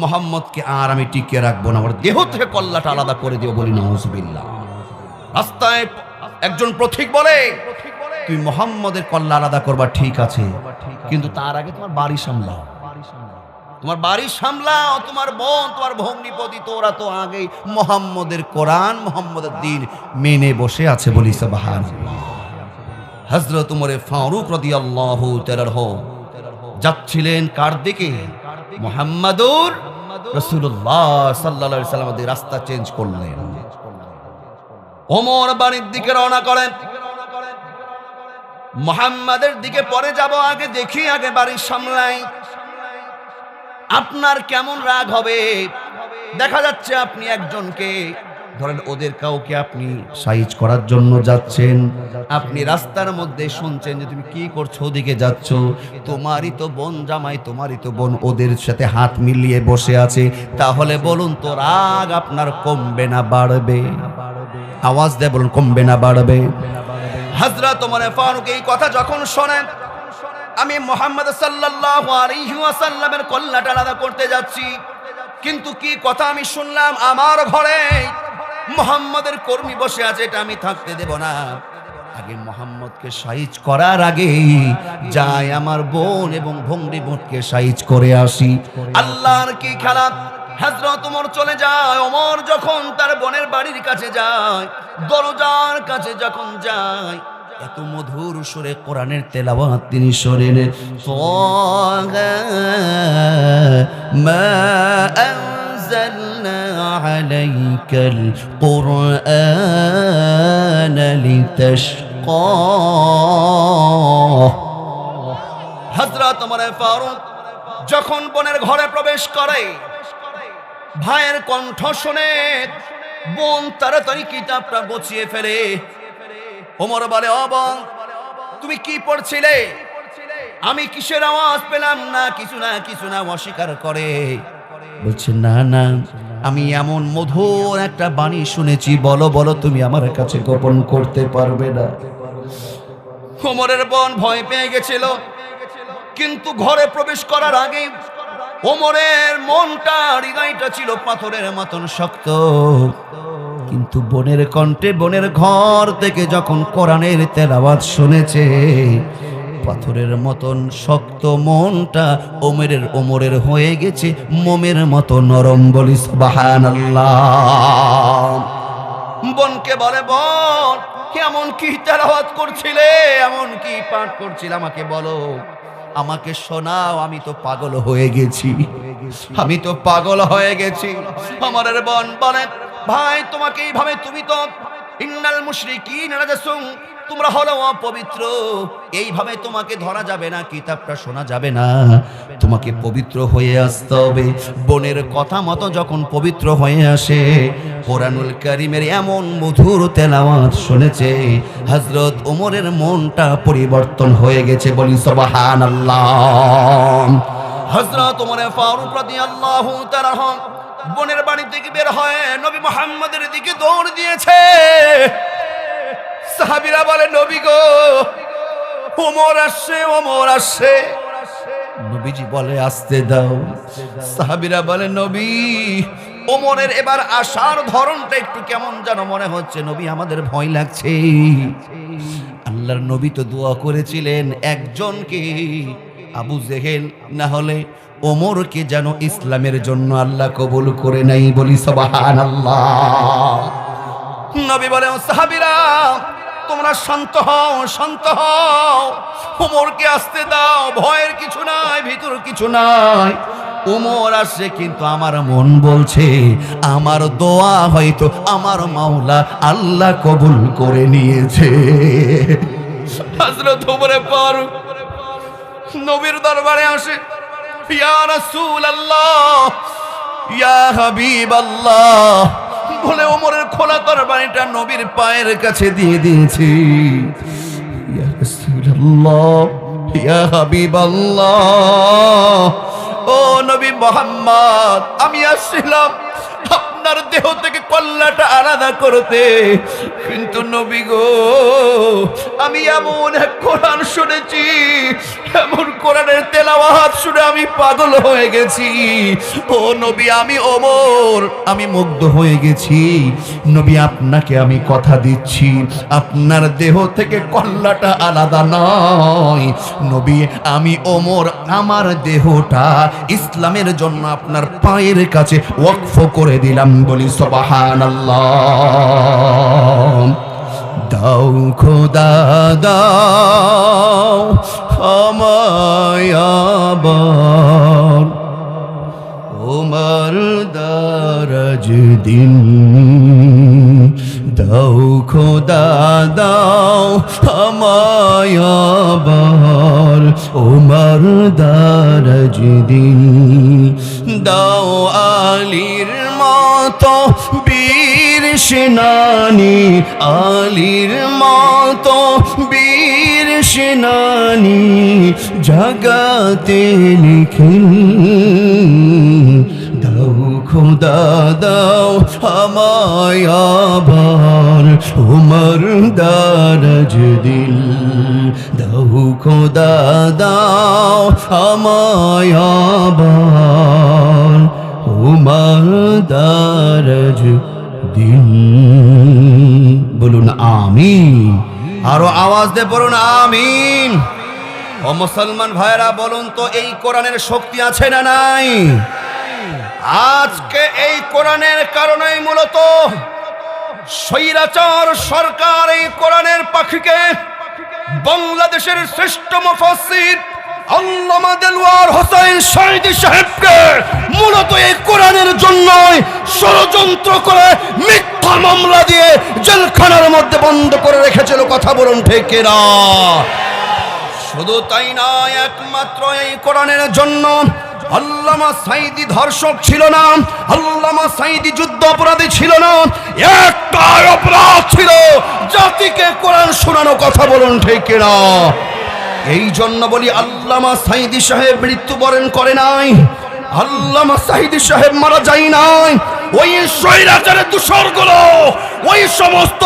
মুহাম্মদকে আর আমি টিকিয়ে রাখবো না, আমার দেহ থেকে কল্লাটা আলাদা করে দিও। বলি নাউজুবিল্লাহ। রাস্তায় একজন পথিক বলে তুই মুহাম্মদের কল্লা আলাদা করবা, ঠিক আছে, কিন্তু তার আগে তোমার বাড়ি সামলাও, তোমার বাড়ি সামলাও, তোমার বোন, তোমার ভগ্নিপতি, তোরা তো আগে মুহাম্মদের কোরআন, মুহাম্মদের দ্বীন মেনে বসে আছে। বলি সুবহানাল্লাহ। হযরত ওমর ফারুক রাদিয়াল্লাহু তাআলা আনহু যাচ্ছিলেন কার দিকে? মুহাম্মাদুর রাসূলুল্লাহ সাল্লাল্লাহু আলাইহি ওয়াসাল্লাম দিয়ে রাস্তা চেঞ্জ করলেন। ওমর বাড়ির দিকে রওনা করেন। মুহাম্মাদের দিকে পরে যাব, আগে দেখি, আগে বাড়ি সামলাই। আপনার কেমন রাগ হবে? দেখা যাচ্ছে আপনি একজনকে, ধরেন ওদের কাউকে আপনি সাইজ করার জন্য যাচ্ছেন, আপনি রাস্তার মধ্যে শুনছেন যে তুমি কি করছো, ওদিকে যাচ্ছ, তোমারই তো বোন জামাই, তোমারই তো বোন ওদের সাথে হাত মিলিয়ে বসে আছে, তাহলে বলুন তো রাগ আপনার কমবে না বাড়বে? আওয়াজ দিয়ে বলুন, কমবে না বাড়বে? হযরত ওমর ফারুক এই কথা যখন শোনেন, আমি মুহাম্মদ সাল্লাল্লাহু আলাইহি ওয়াসাল্লামের কল্লাটা আলাদা করতে যাচ্ছি, কিন্তু কি কথা আমি শুনলাম, আমার ঘরে মুহাম্মদের কর্মী বসে আছে, এটা আমি থাকতে দেব না। আগে মোহাম্মদকে শহীদ করার আগে যাই আমার বোন এবং ভঙ্গি বোনকে শহীদ করে আসি। আল্লাহর কি খেলা! হযরত ওমর চলে যায়। ওমর যখন তার বোনের বাড়ির কাছে যায়, দরজার কাছে যখন যায়, এত মধুর সুরে কোরআনের তেলাওয়াত তিনি শোনেন। মা আনজালনা আলাইকাল কুরআন লিতাশকা। হযরত ওমর ফারুক যখন বোনের ঘরে প্রবেশ করে, ভাইয়ের কণ্ঠ শুনে বোন তাড়াতাড়ি কিতাবটা গুছিয়ে ফেলে। ওমর বলে, ও বোন, তুমি কি পড়ছিলে? আমি কিসের আওয়াজ পেলাম? না কিছু না অস্বীকার করে বলছে, না না, আমি এমন মধুর একটা বাণী শুনেছি, বলো বলো, তুমি আমার কাছে গোপন করতে পারবে না। ওমরের বোন ভয় পেয়ে গেছিল, কিন্তু ঘরে প্রবেশ করার আগে ওমরের মনটা, হৃদয়টা ছিল পাথরের মতন শক্ত। কিন্তু বোনের কণ্ঠে, বোনের ঘর থেকে যখন কোরআনের তেলাওয়াত শুনেছে, পাথরের মতন শক্ত মনটা ওমরের হয়ে গেছে মোমের মতো নরম। বলি সুবহানাল্লাহ। বোনকে বলে, বোন, এমন কি তেলাওয়াত করছিলে, এমন কি পাঠ করছিলে, আমাকে বলো, আমাকে শোনাও, আমি তো পাগল হয়ে গেছি, আমি তো পাগল হয়ে গেছি। আমার বোন বলে, ভাই, তোমাকে এইভাবে, তুমি তো ইন্নাল মুশরিকিনা নাজাসুন, তোমরা হলো অপবিত্র, এইভাবে তোমাকে ধরা যাবে না, কিতাবটা শোনা যাবে না, তোমাকে পবিত্র হয়ে আসতে হবে। বোনের কথা মতো যখন পবিত্র হয়ে আসে, কোরআনুল কারীমের এমন মধুর তেলাওয়াত শুনেছে, হযরত ওমরের মনটা পরিবর্তন হয়ে গেছে। বলি সুবহানাল্লাহ। হযরত ওমর ফারুক রাদিয়াল্লাহু তাআলা বোনের বাড়ি থেকে বের হয়ে নবী মুহাম্মদের দিকে দৌড় দিয়েছে। সাহাবীরা বলে, নবী গো, ওমর আসছে, ওমর আসছে। নবীজি বলে, আসতে দাও। সাহাবীরা বলে, নবী, ওমরের এবার আসার ধরনটা একটু কেমন যেন মনে হচ্ছে, নবী, আমাদের ভয় লাগছে। আল্লাহর নবী তো দোয়া করেছিলেন একজনকে, আবু জেহেল না হলে ওমরকে যেন ইসলামের জন্য আল্লাহ কবুল করে নাই। বলি সুবহানাল্লাহ। নবী বলে, সাহাবীরা, তোমরা শান্ত হও, শান্ত হও, ওমরকে আসতে দাও, ভয়ের কিছু নাই, ভিতর কিছু নাই। ওমর আসছে, কিন্তু আমার মন বলছে, আমার দোয়া হয়তো আমার মাওলা আল্লাহ কবুল করে নিয়েছে। হযরত ওমর ফারুক নবীর দরবারে আসে, ইয়া রাসূলুল্লাহ, ইয়া হাবিবাল্লাহ বলে ওমরের খোলা তরবারিটা নবীর পায়ের কাছে দিয়ে দিয়েছি। ইয়া রাসূলুল্লাহ, ইয়া হাবিবাল্লাহ, ও নবী মুহাম্মদ, আমি আসছিলাম আপনার দেহ থেকে কল্লাটা আলাদা করতে, কিন্তু নবী গো, আমি এমন এক কোরআন শুনেছি, এমন কোরআনের তেলাওয়াত শুনে আমি পাগল হয়ে গেছি। ও নবী, আমি ওমর, আমি মুগ্ধ হয়ে গেছি। নবী, আপনাকে আমি কথা দিচ্ছি, আপনার দেহ থেকে কল্লাটা আলাদা নয়। নবী, আমি ওমর, আমার দেহটা ইসলামের জন্য আপনার পায়ের কাছে ওয়াকফ করে দিলাম। বলি সুবহানাল্লাহ। দাও খোদা দাও আমায় আবার ওমর দারাজ দিন, দাও খোদা দাও আমায় আবার ওমর দারাজ দিন, দাও আলীর মতো বীর সেনানী, আলীর মতো বীর সেনানী জাগাতে নিখিল, দাও খোদা দাও আমায় আবার ওমর দারাজ দিল, দাও খোদা দাও আমায় আবার ওমর দারাজ দিল। বলুন আমিন। আরো আওয়াজ দিয়ে বলুন আমিন। ও মুসলমান ভাইরা, বলুন তো এই কোরআনের শক্তি আছে না নাই? আজকে এই কোরআনের কারণেই মূলত স্বৈরাচার সরকার এই কোরআনের পাখিকে বাংলাদেশের শ্রেষ্ঠ মুফাসসির আল্লামা দেলওয়ার হোসেন শহীদ সাহেবকে মূলত এই কোরআনের জন্য ষড়যন্ত্র করে মিথ্যা মামলা দিয়ে জেলখানার মধ্যে বন্ধ করে রেখেছিল। কথা বলুন ঠিক কিনা? শুধু তাই নয়, একমাত্র এই কোরআনের জন্য আল্লামা সাঈদী ধর্ষক ছিল না, আল্লামা সাঈদী যুদ্ধ অপরাধী ছিল না, একটাই অপরাধ ছিল জাতিকে কোরআন শোনানো। কথা বলুন ঠিক কিনা? এই জন্য বলি আল্লামা সাঈদী সাহেব মৃত্যুবরণ করে নাই, আল্লামা সাঈদী সাহেব মারা যায় নাই। ওই স্বৈরাচারের দূষরগুলো, ওই সমস্ত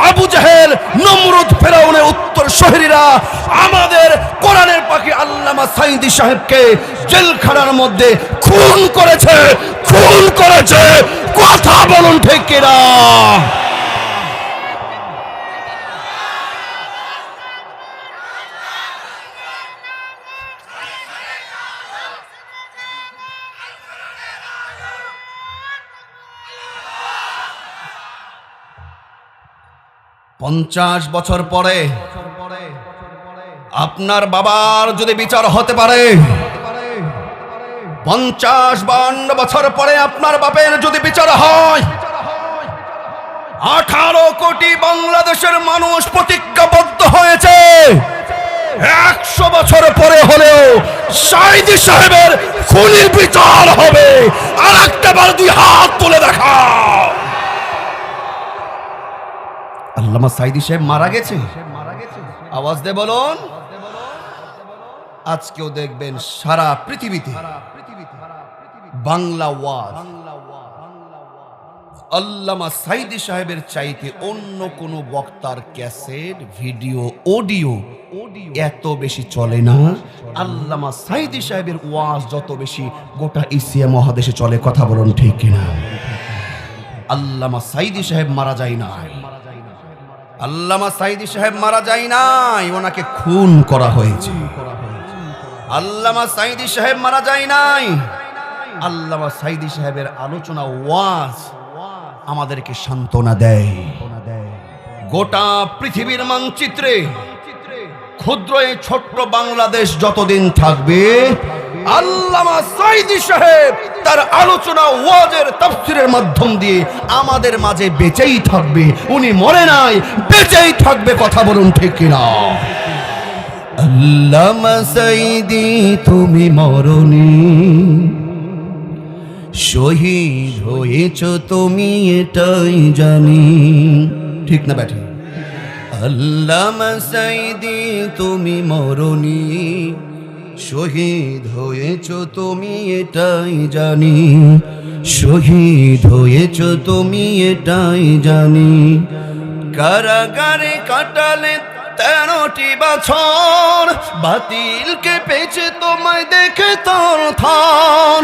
আবু জাহেল, নমরুদ, ফেরাউনের উত্তর শহরীরা আমাদের কোরআনের পাখি আল্লামা সাঈদী সাহেবকে জেলখানার মধ্যে খুন করেছে, খুন করেছে। কথা বলুন ঠিক কিনা? 50 বছর পরে আপনার বাবার যদি বিচার হতে পারে, 50-52 বছর পরে আপনার বাপের যদি বিচার হয়, 18 কোটি বাংলাদেশের মানুষ প্রতিজ্ঞাবদ্ধ হয়েছে 100 বছর পরে হলেও সাঈদী সাহেবের খুনির বিচার হবে। আর একটা বার দুই হাত তুলে দেখা। আল্লামা সাঈদী সাহেব মারা গেছে, আওয়াজ দিয়ে বলুন। আজকেও দেখবেন সারা পৃথিবীতে বাংলা ওয়াজ আল্লামা সাঈদী সাহেবের চাইতে অন্য কোন বক্তার ক্যাসেট, ভিডিও, অডিও এত বেশি চলে না। আল্লামা সাঈদী সাহেবের ওয়াজ যত বেশি গোটা এশিয়া মহাদেশে চলে। কথা বলুন ঠিক কিনা? আল্লামা সাঈদী সাহেব মারা যায় না, আল্লামা সাঈদী সাহেব মারা যায় নাই, ওনাকে খুন করা হয়েছে। আল্লামা সাঈদী সাহেব মারা যায় নাই। আল্লামা সাঈদী সাহেবের আলোচনা, ওয়াজ আমাদেরকে সান্ত্বনা দেয়। গোটা পৃথিবীর মানচিত্রে ক্ষুদ্র এই ছোট্ট বাংলাদেশ যতদিন থাকবে, আল্লামা সাঈদী সাহেব তার আলোচনা, ওয়াজের, তাফসীরের মাধ্যম দিয়ে আমাদের মাঝে বেঁচেই থাকবে। উনি মরে নাই, বেঁচেই থাকবে। কথা বলুন ঠিক কিনা? আল্লামা সাঈদী তুমি মরনি, শহীদ হয়েছ তুমি এটাই জানি। ঠিক না ব্যাটি? আল্লামা সাঈদী তুমি মরনি, শহীদ হয়েছ তুমি এটাই জানি, শহীদ হয়েছ তুমি এটাই জানি। কারাগারে কাটালে 13টি বছর, বাতিলকে পেয়েছে তোমায় দেখে তোর থর।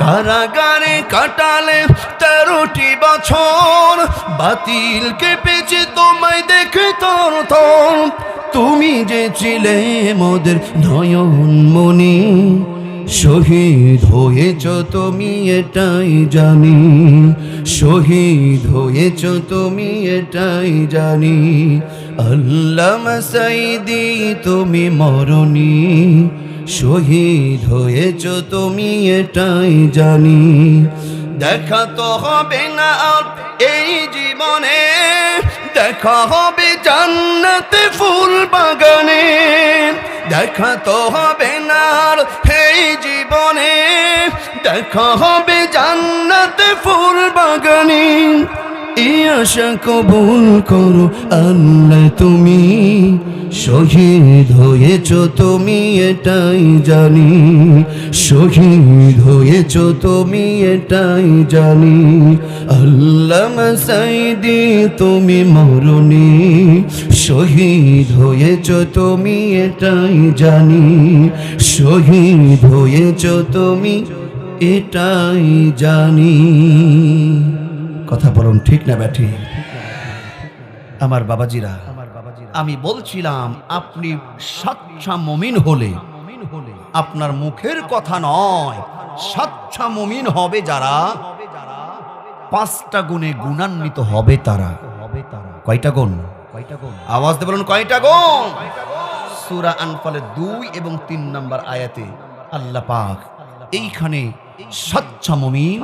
কারাগারে কাটালে 13টি বছর, বাতিলকে পেয়েছে তোমায় দেখে তোর থর। তুমি যে ছিলে মোদের নয়নমণি, শহীদ হয়েছ তুমি এটাই জানি, শহীদ হয়েছ তুমি এটাই জানি। আল্লামা সাঈদী তুমি মরনি, শহীদ হয়েছ তুমি এটাই জানি। দেখা তো হবে না এই জীবনে, দেখা হবে জান্নাতে ফুল বাগানে। দেখা তো হবে না এই জীবনে, দেখা হবে জান্নাতে ফুল বাগানে। এই আশা কবুল করো আল্লাহ তুমি, শহীদ হয়েছ তুমি এটাই জানি, শহীদ হয়েছ তুমি এটাই জানি। আল্লামা সাঈদী তুমি মরনি, শহীদ হয়েছ তুমি এটাই জানি, শহীদ হয়েছ তুমি এটাই জানি। কথা বলুন ঠিক না ব্যাঠি? আমার বাবাজিরা, আমি বলছিলাম আপনি সাচ্চা মুমিন হলে আপনার মুখের কথা নয়, সাচ্চা মুমিন হবে যারা 5টা গুণে গুণান্বিত হবে তারা। কয়টা গুণ? আওয়াজ দিয়ে বলুন কয়টা গুণ? সূরা আনফালের 2 এবং 3 নম্বর আয়াতে আল্লাহ পাক এইখানে সাচ্চা মুমিন,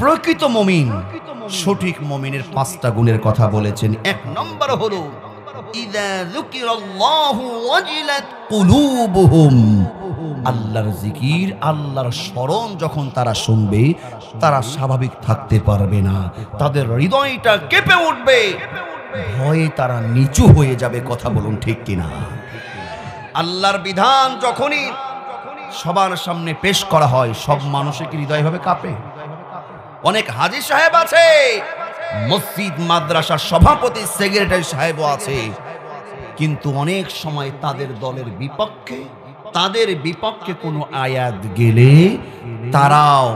প্রকৃত মুমিন, সঠিক মুমিনের 5টা গুণের কথা বলেছেন। 1 নম্বর হলো ইযা যুকিরাল্লাহু ওয়াজিলাত কুলুবুহুম, আল্লাহর জিকির, আল্লাহর স্মরণ যখন তারা শুনবে তারা স্বাভাবিক থাকতে পারবে না, তাদের হৃদয়টা কেঁপে উঠবে, ভয়ে তারা নিচু হয়ে যাবে। কথা বলুন ঠিক কিনা? আল্লাহর বিধান যখনই সবার সামনে পেশ করা হয় সব মানুষের কি হৃদয় ভাবে কাঁপে? অনেক হাজী সাহেব আছে, মসজিদ মাদ্রাসার সভাপতি সেক্রেটারি সাহেবও আছে, কিন্তু অনেক সময় তাদের দলের বিপক্ষে, তাদের বিপক্ষে কোনো আয়াত গেলে তারাও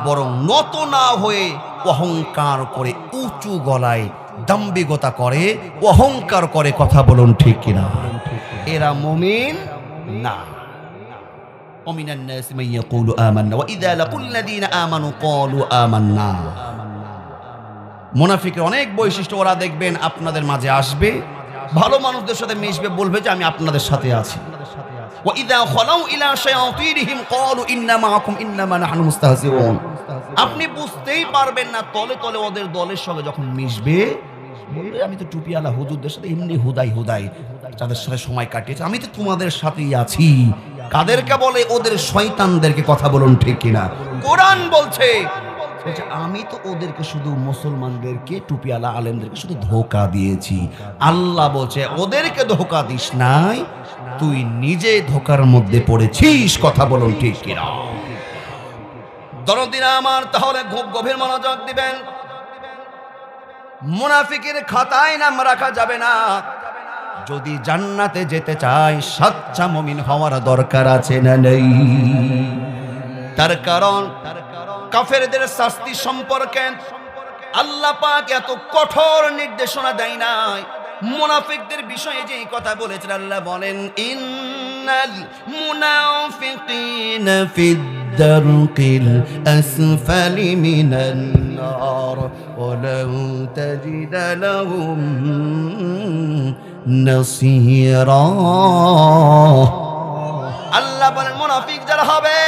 বরং নত না হয়ে অহংকার করে, উঁচু গলায় দাম্ভিকতা করে, অহংকার করে। কথা বলুন ঠিক কিনা? এরা মুমিন না। ওমিনান নাসি মান ইয়াকুলু আমান্না ওয়া ইযা লাকুল্লাযীনা আমানু ক্বালু আমান্না। মুনাফিকের অনেক বৈশিষ্ট্য, ওরা দেখবেন আপনাদের মাঝে আসবে, ভালো মানুষদের সাথে মিশবে, বলবে যে আমি আপনাদের সাথে আছি। ওয়া ইযা খালাউ ইলা শায়াতিনহিম ক্বালু ইন্না মাআকুম ইন্নামা নাহনু মুস্তাহজিউন। আপনি বুঝতেই পারবেন না, তলে তলে ওদের দলের সঙ্গে যখন মিশবে বলবে আমি তো টুপিওয়ালা হুজুরদের সাথে এমনি হুদাই যাদের সাথে সময় কাটিয়েছে, আমি তো তোমাদের সাথেই আছি। কাদেরকে বলে? ওদের শয়তানদেরকে। কথা বলুন ঠিক কিনা? কোরআন বলছে আমি তো ওদেরকে শুধু, মুসলমানদেরকে, টুপিওয়ালা আলেমদেরকে শুধু ধোঁকা দিয়েছি। আল্লাহ বলছে ওদেরকে ধোঁকা দিস নাই, তুই নিজে ধোঁকার মধ্যে পড়েছিস। কথা বলুন ঠিক কিনা? দরদিনা আমার, তাহলে খুব গভীর মনোযোগ দিবেন। মুনাফিকের খাতায় নাম রাখা যাবে না। যদি জান্নাতে যেতে চাই সাচ্চা মুমিন হওয়ার দরকার আছে না নেই? তার কারণ কাফেরদের শাস্তি সম্পর্কে আল্লাহ পাক এত কঠোর নির্দেশনা দেয় নাই। মুনাফিকদের বিষয়ে যে কথা বলেছেন, আল্লাহ বলেন ইন্নাল মুনাফিকিনা ফিদ দারকিল আসফালি মিনান নার ওয়া লাউ তাজিদ লাহুম নাসীরা। আল্লাহ বলেন মুনাফিক যারা হবে,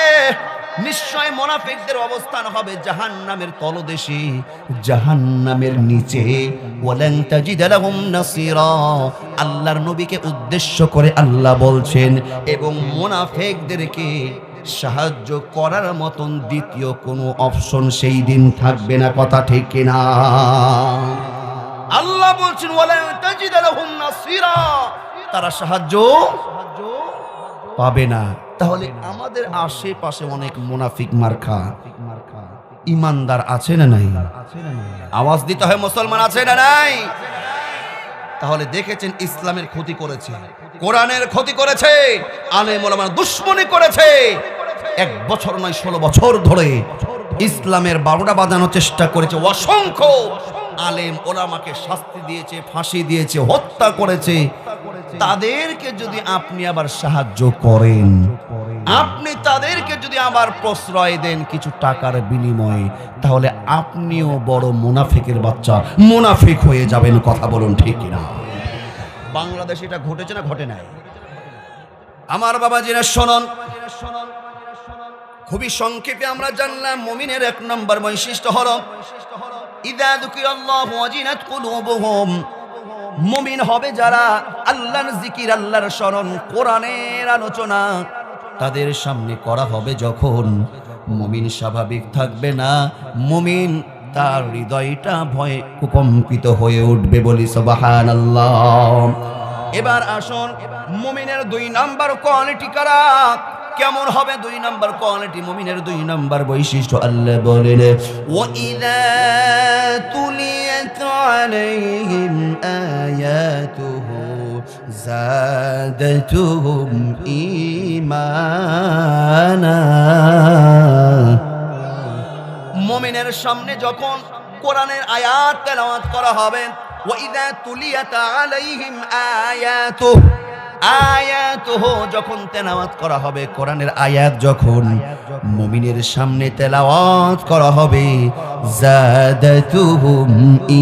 নিশ্চয় মুনাফিকদের অবস্থান হবে জাহান্নামের তলদেশে, জাহান্নামের নিচে। ওয়ালান তাজিদ লাহুম নাসীরা, আল্লাহর নবীকে উদ্দেশ্য করে আল্লাহ বলছেন, এবং মুনাফিকদেরকে সাহায্য করার মতন দ্বিতীয় কোনো অপশন সেই দিন থাকবে না। কথা ঠিক কিনা? আল্লাহ বলছেন ওয়ালান তাজিদ লাহুম নাসীরা, তারা সাহায্য পাবে না। তাহলে আমাদের আশেপাশে অনেক মুনাফিক মার্কা ইমানদার আছে না নাই? আওয়াজ দিতে হয়, মুসলমান আছে না নাই? তাহলে দেখেছেন ইসলামের ক্ষতি করেছে, কোরআনের ক্ষতি করেছে, আলেম ওলামার দুশমনি করেছে। 1 বছর নয় 16 বছর ধরে ইসলামের 12টা বাজানোর চেষ্টা করেছে। অসংখ্য আলেম ওলামাকে শাস্তি দিয়েছে, ফাঁসি দিয়েছে, হত্যা করেছে। তাদেরকে যদি আপনি আবার সাহায্য করেন, আপনি তাদেরকে যদি আবার প্রশ্রয় দেন কিছু টাকার বিনিময়ে, তাহলে আপনিও বড় মুনাফিকের বাচ্চা, মুনাফিক হয়ে যাবেন। কথা বলুন ঠিক কিনা? বাংলাদেশে এটা ঘটেছে না ঘটে নাই? আমার বাবাজিরা শোনন, খুবই সংক্ষেপে আমরা জানলাম মুমিনের 1 নম্বর বৈশিষ্ট্য হলো ইযা যুকিরাল্লাহু ওয়াজিলাত কুলুবুহুম। মুমিন হবে যারা আল্লাহর জিকির, আল্লাহর স্মরণ, কোরআনের আলোচনা তাদের সামনে করা হবে যখন, মুমিন স্বাভাবিক থাকবে না, মুমিন তার হৃদয়টা ভয়ে কম্পিত হয়ে উঠবে। বলি সুবহানাল্লাহ। এবার আসুন মুমিনের 2 নাম্বার কোয়ালিটি কারা, কেমন হবে 2 নাম্বার কোয়ালিটি? মুমিনের 2 নাম্বার বৈশিষ্ট্য আল্লাহ বলেন ওয়া ইযা তুলিয়াত আলাইহিম আয়াতুহু যাদাতুহুম ঈমানা। মুমিনের সামনে যখন কোরআনের আয়াত তেলাওয়াত করা হবে, ওয়াইদা তুলিয়াত আলাইহিম আয়াতুহু যখন তেলাওয়াত করা হবে, কোরআনের আয়াত যখন মুমিনের সামনে তেলাওয়াত করা হবে, যাদাতুহুম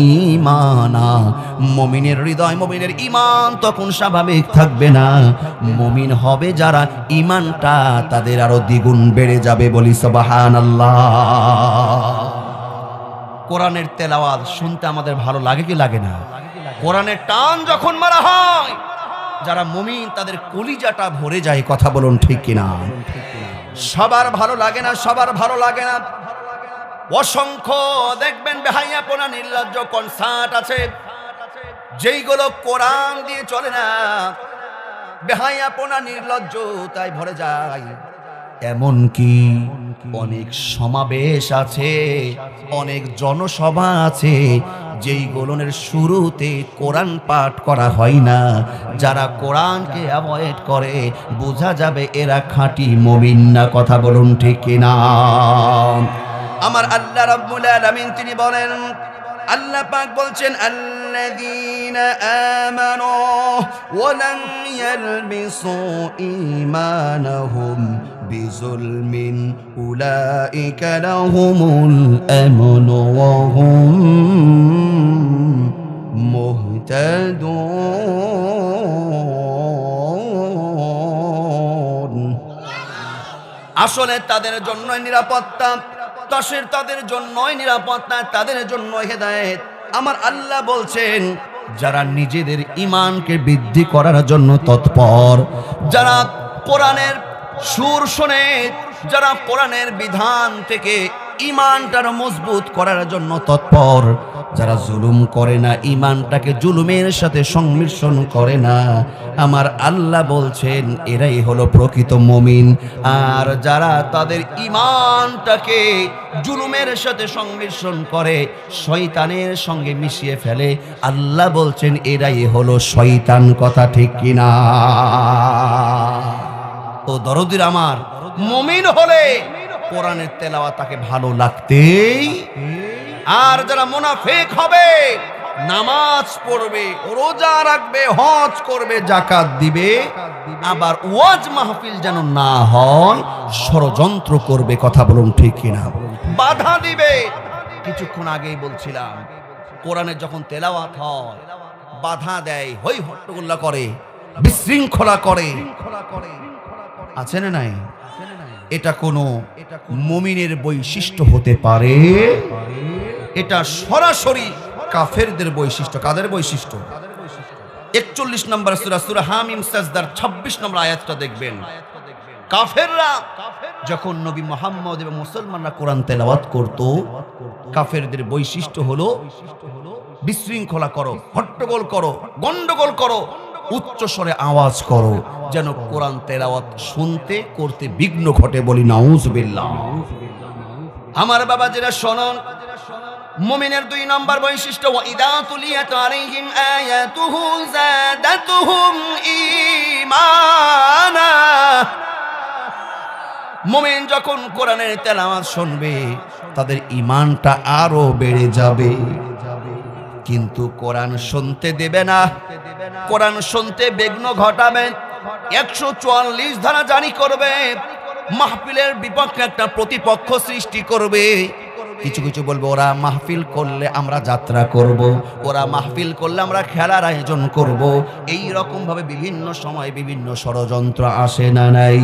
ঈমানা, মুমিনের হৃদয়, মুমিনের ঈমান তখন স্বাভাবিক থাকবে না। মুমিন হবে যারা, ঈমানটা তাদের আরো দ্বিগুণ বেড়ে যাবে। বলি সুবহানাল্লাহ। কোরআনের তেলাওয়াত শুনতে আমাদের ভালো লাগে কি লাগে না? কোরআনের টান যখন মারা হয়, যারা মুমিন তাদের কলিজাটা ভরে যায়। কথা বলুন ঠিক কিনা? সবার ভালো লাগে না, সবার ভালো লাগে না। অসংখ্য দেখবেন বেহাইয়াপনা, নির্লজ্জ কনসার্ট আছে যেইগুলো কোরআন দিয়ে চলে না, বেহাইয়াপনা নির্লজ্জতায় ভরে যায়। এমন কি অনেক সমাবেশ আছে, অনেক জনসভা আছে যেইগুলোর শুরুতে কোরআন পাঠ করা হয় না। যারা কোরআনকে অ্যাভয়েড করে, বোঝা যাবে এরা খাঁটি মুমিন না। কথা বলুন ঠিক কিনা? আমার আল্লাহ রাব্বুল আলামিন তিনি বলেন, আল্লাহ পাক বলছেন, আল্লাযীনা আমানু ওয়া লাম ইয়ালবিসু ঈমানাহুম বিযুলমিন উলাইকা লাহুমুল আমনু ওয়া হুম মুহতাদুন। আসলে তাদের জন্যই নিরাপত্তা, তাদের জন্যই নিরাপত্তা, তাদের জন্য হেদায়েত। আমার আল্লাহ বলছেন, যারা নিজেদের ঈমানকে বৃদ্ধি করার জন্য তৎপর, যারা কোরআনের সুর শুনে, যারা কোরআনের বিধান থেকে ঈমানটার মজবুত করার জন্য তৎপর, যারা জুলুম করে না, ঈমানটাকে জুলুমের সাথে সংমিশ্রণ করে না, আমার আল্লাহ বলছেন এরাই হলো প্রকৃত মুমিন। আর যারা তাদের ঈমানটাকে জুলুমের সাথে সংমিশ্রণ করে, শয়তানের সঙ্গে মিশিয়ে ফেলে, আল্লাহ বলছেন এরাই হলো শয়তান। কথা ঠিক কিনা? ও দরদির আমার, মুমিন হলে কোরআনের তেলাওয়াত তাকে ভালো লাগতেই। আর যারা মুনাফিক হবে, নামাজ পড়বে, রোজা রাখবে, হজ করবে, যাকাত দিবে, আবার ওয়াজ মাহফিল যেন না হয় ষড়যন্ত্র করবে। কথা বলুন ঠিক কিনা? বাধা দিবে। কিছুক্ষণ আগেই বলছিলাম, কোরআনের যখন তেলাওয়াত হয়, বাধা দেয়, হই হট্টগোল্লা করে, বিশৃঙ্খলা করে, আছে না নাই? এটা কোনো মুমিনের বৈশিষ্ট্য হতে পারে? এটা সরাসরি কাফেরদের বৈশিষ্ট্য। কাদের বৈশিষ্ট্য? 41 নম্বর সূরা, সূরা হামিম সাজদার 26 নম্বর আয়াতটা দেখবেন। কাফেররা যখন নবী মুহাম্মদ এবং মুসলমানরা কোরআন তেলাওয়াত করত, কাফেরদের বৈশিষ্ট্য হলো বিশৃঙ্খলা করো, হট্টগোল করো, গন্ডগোল করো, উচ্চ স্বরে আওয়াজ করো, যেন কোরআন তেলাওয়াত শুনতে করতে বিঘ্ন ঘটে। বলি নাউজুবিল্লাহ। আমার বাবা যারা শোনেন, মুমিনের 2 নম্বর বৈশিষ্ট্য, ওয়াইদা তুলিয়াত আলাইহিম আয়াতুহু যাদাতুহুম ঈমানা। মুমিন যখন কোরআনের তেলাওয়াত শুনবে, তাদের ঈমানটা আরো বেড়ে যাবে। কিন্তু কোরআন শুনতে দেবে না, কোরআন শুনতে বিঘ্ন ঘটাবে, 144 ধারা জারি করবে, মাহফিলের বিপক্ষে একটা প্রতিপক্ষ সৃষ্টি করবে। কিছু কিছু বলবে ওরা মাহফিল করলে আমরা যাত্রা করব, ওরা মাহফিল করলে আমরা খেলার আয়োজন করব। এই রকম ভাবে বিভিন্ন সময় বিভিন্ন ষড়যন্ত্র আসে না নাই?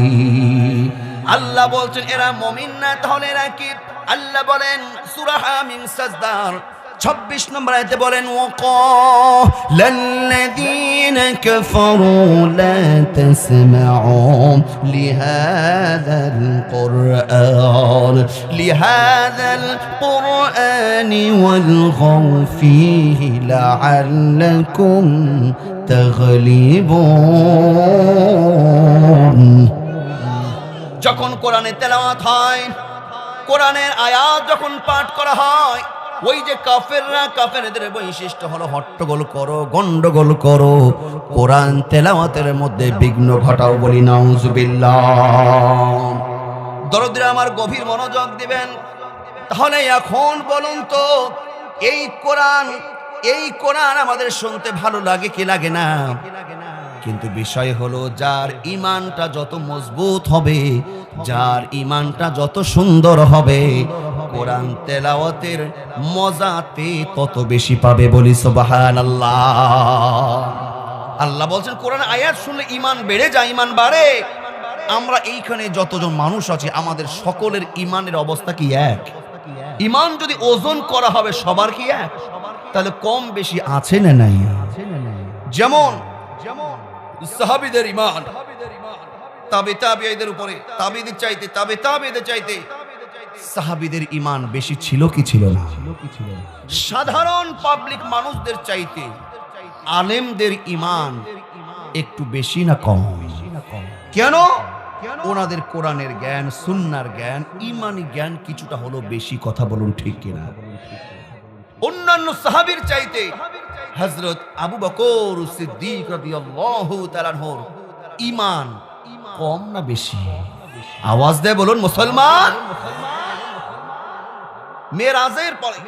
আল্লাহ বলছেন এরা মুমিন না, তাহলে এরা কি? আল্লাহ বলেন সূরা হামিম সাজদার 26 নম্বর আয়াতে বলেন, ওয়াকালাল্লাযীনা কাফারু লা তাসমাউ লিহাযাল কুরআনি ওয়ালগাউ ফীহি লাআল্লাকুম তাগলিবুন। যখন কোরআনে তেলাওয়াত হয়, কোরআনের আয়াত যখন পাঠ করা হয়, ওই যে কাফেররা, কাফেরদের বৈশিষ্ট্য হলো হট্টগোল করো, গন্ডগোল করো, কোরআন তেলাওয়াতের মধ্যে বিঘ্ন ঘটাও। বলি নাউজুবিল্লাহ। দরদিরা আমার গভীর মনোযোগ দিবেন। তাহলে এখন বলুন তো, এই কোরআন এই কোরআন আমাদের শুনতে ভালো লাগে কি লাগে না, কিন্তু বিষয় হলো যার ঈমানটা যত মজবুত হবে, যার ঈমানটা যত সুন্দর হবে, কোরআন তেলাওয়াতের মজাতে তত বেশি পাবে। বলি সুবহানাল্লাহ। আল্লাহ বলছেন কোরআন আয়াত শুনলে ঈমান বেড়ে যায়, ঈমান বাড়ে। আমরা এইখানে যতজন মানুষ আছি আমাদের সকলের ঈমানের অবস্থা কি এক? ঈমান যদি ওজন করা হবে সবার কি এক? তাহলে কম বেশি আছে না নাই? যেমন সাহাবীদের ঈমান তাবিঈদের উপরে, তাবিঈদের চাইতে তাবিঈদের চাইতে সাহাবীদের ঈমান বেশি ছিল কি ছিল না? সাধারণ পাবলিক মানুষদের চাইতে আলেমদের ঈমান একটু বেশি না কম? কেন? ওনাদের কোরআনের জ্ঞান, সুন্নাহর জ্ঞান, ঈমানি জ্ঞান কিছুটা হলো বেশি। কথা বলুন ঠিক কিনা? অন্যান্য সাহাবীর চাইতে হযরত আবু বকর সিদ্দিক রাদিয়াল্লাহু তাআলা আনহুর ঈমান কম না বেশি? আওয়াজ দিয়ে বলুন মুসলমান। মেরাজের পরে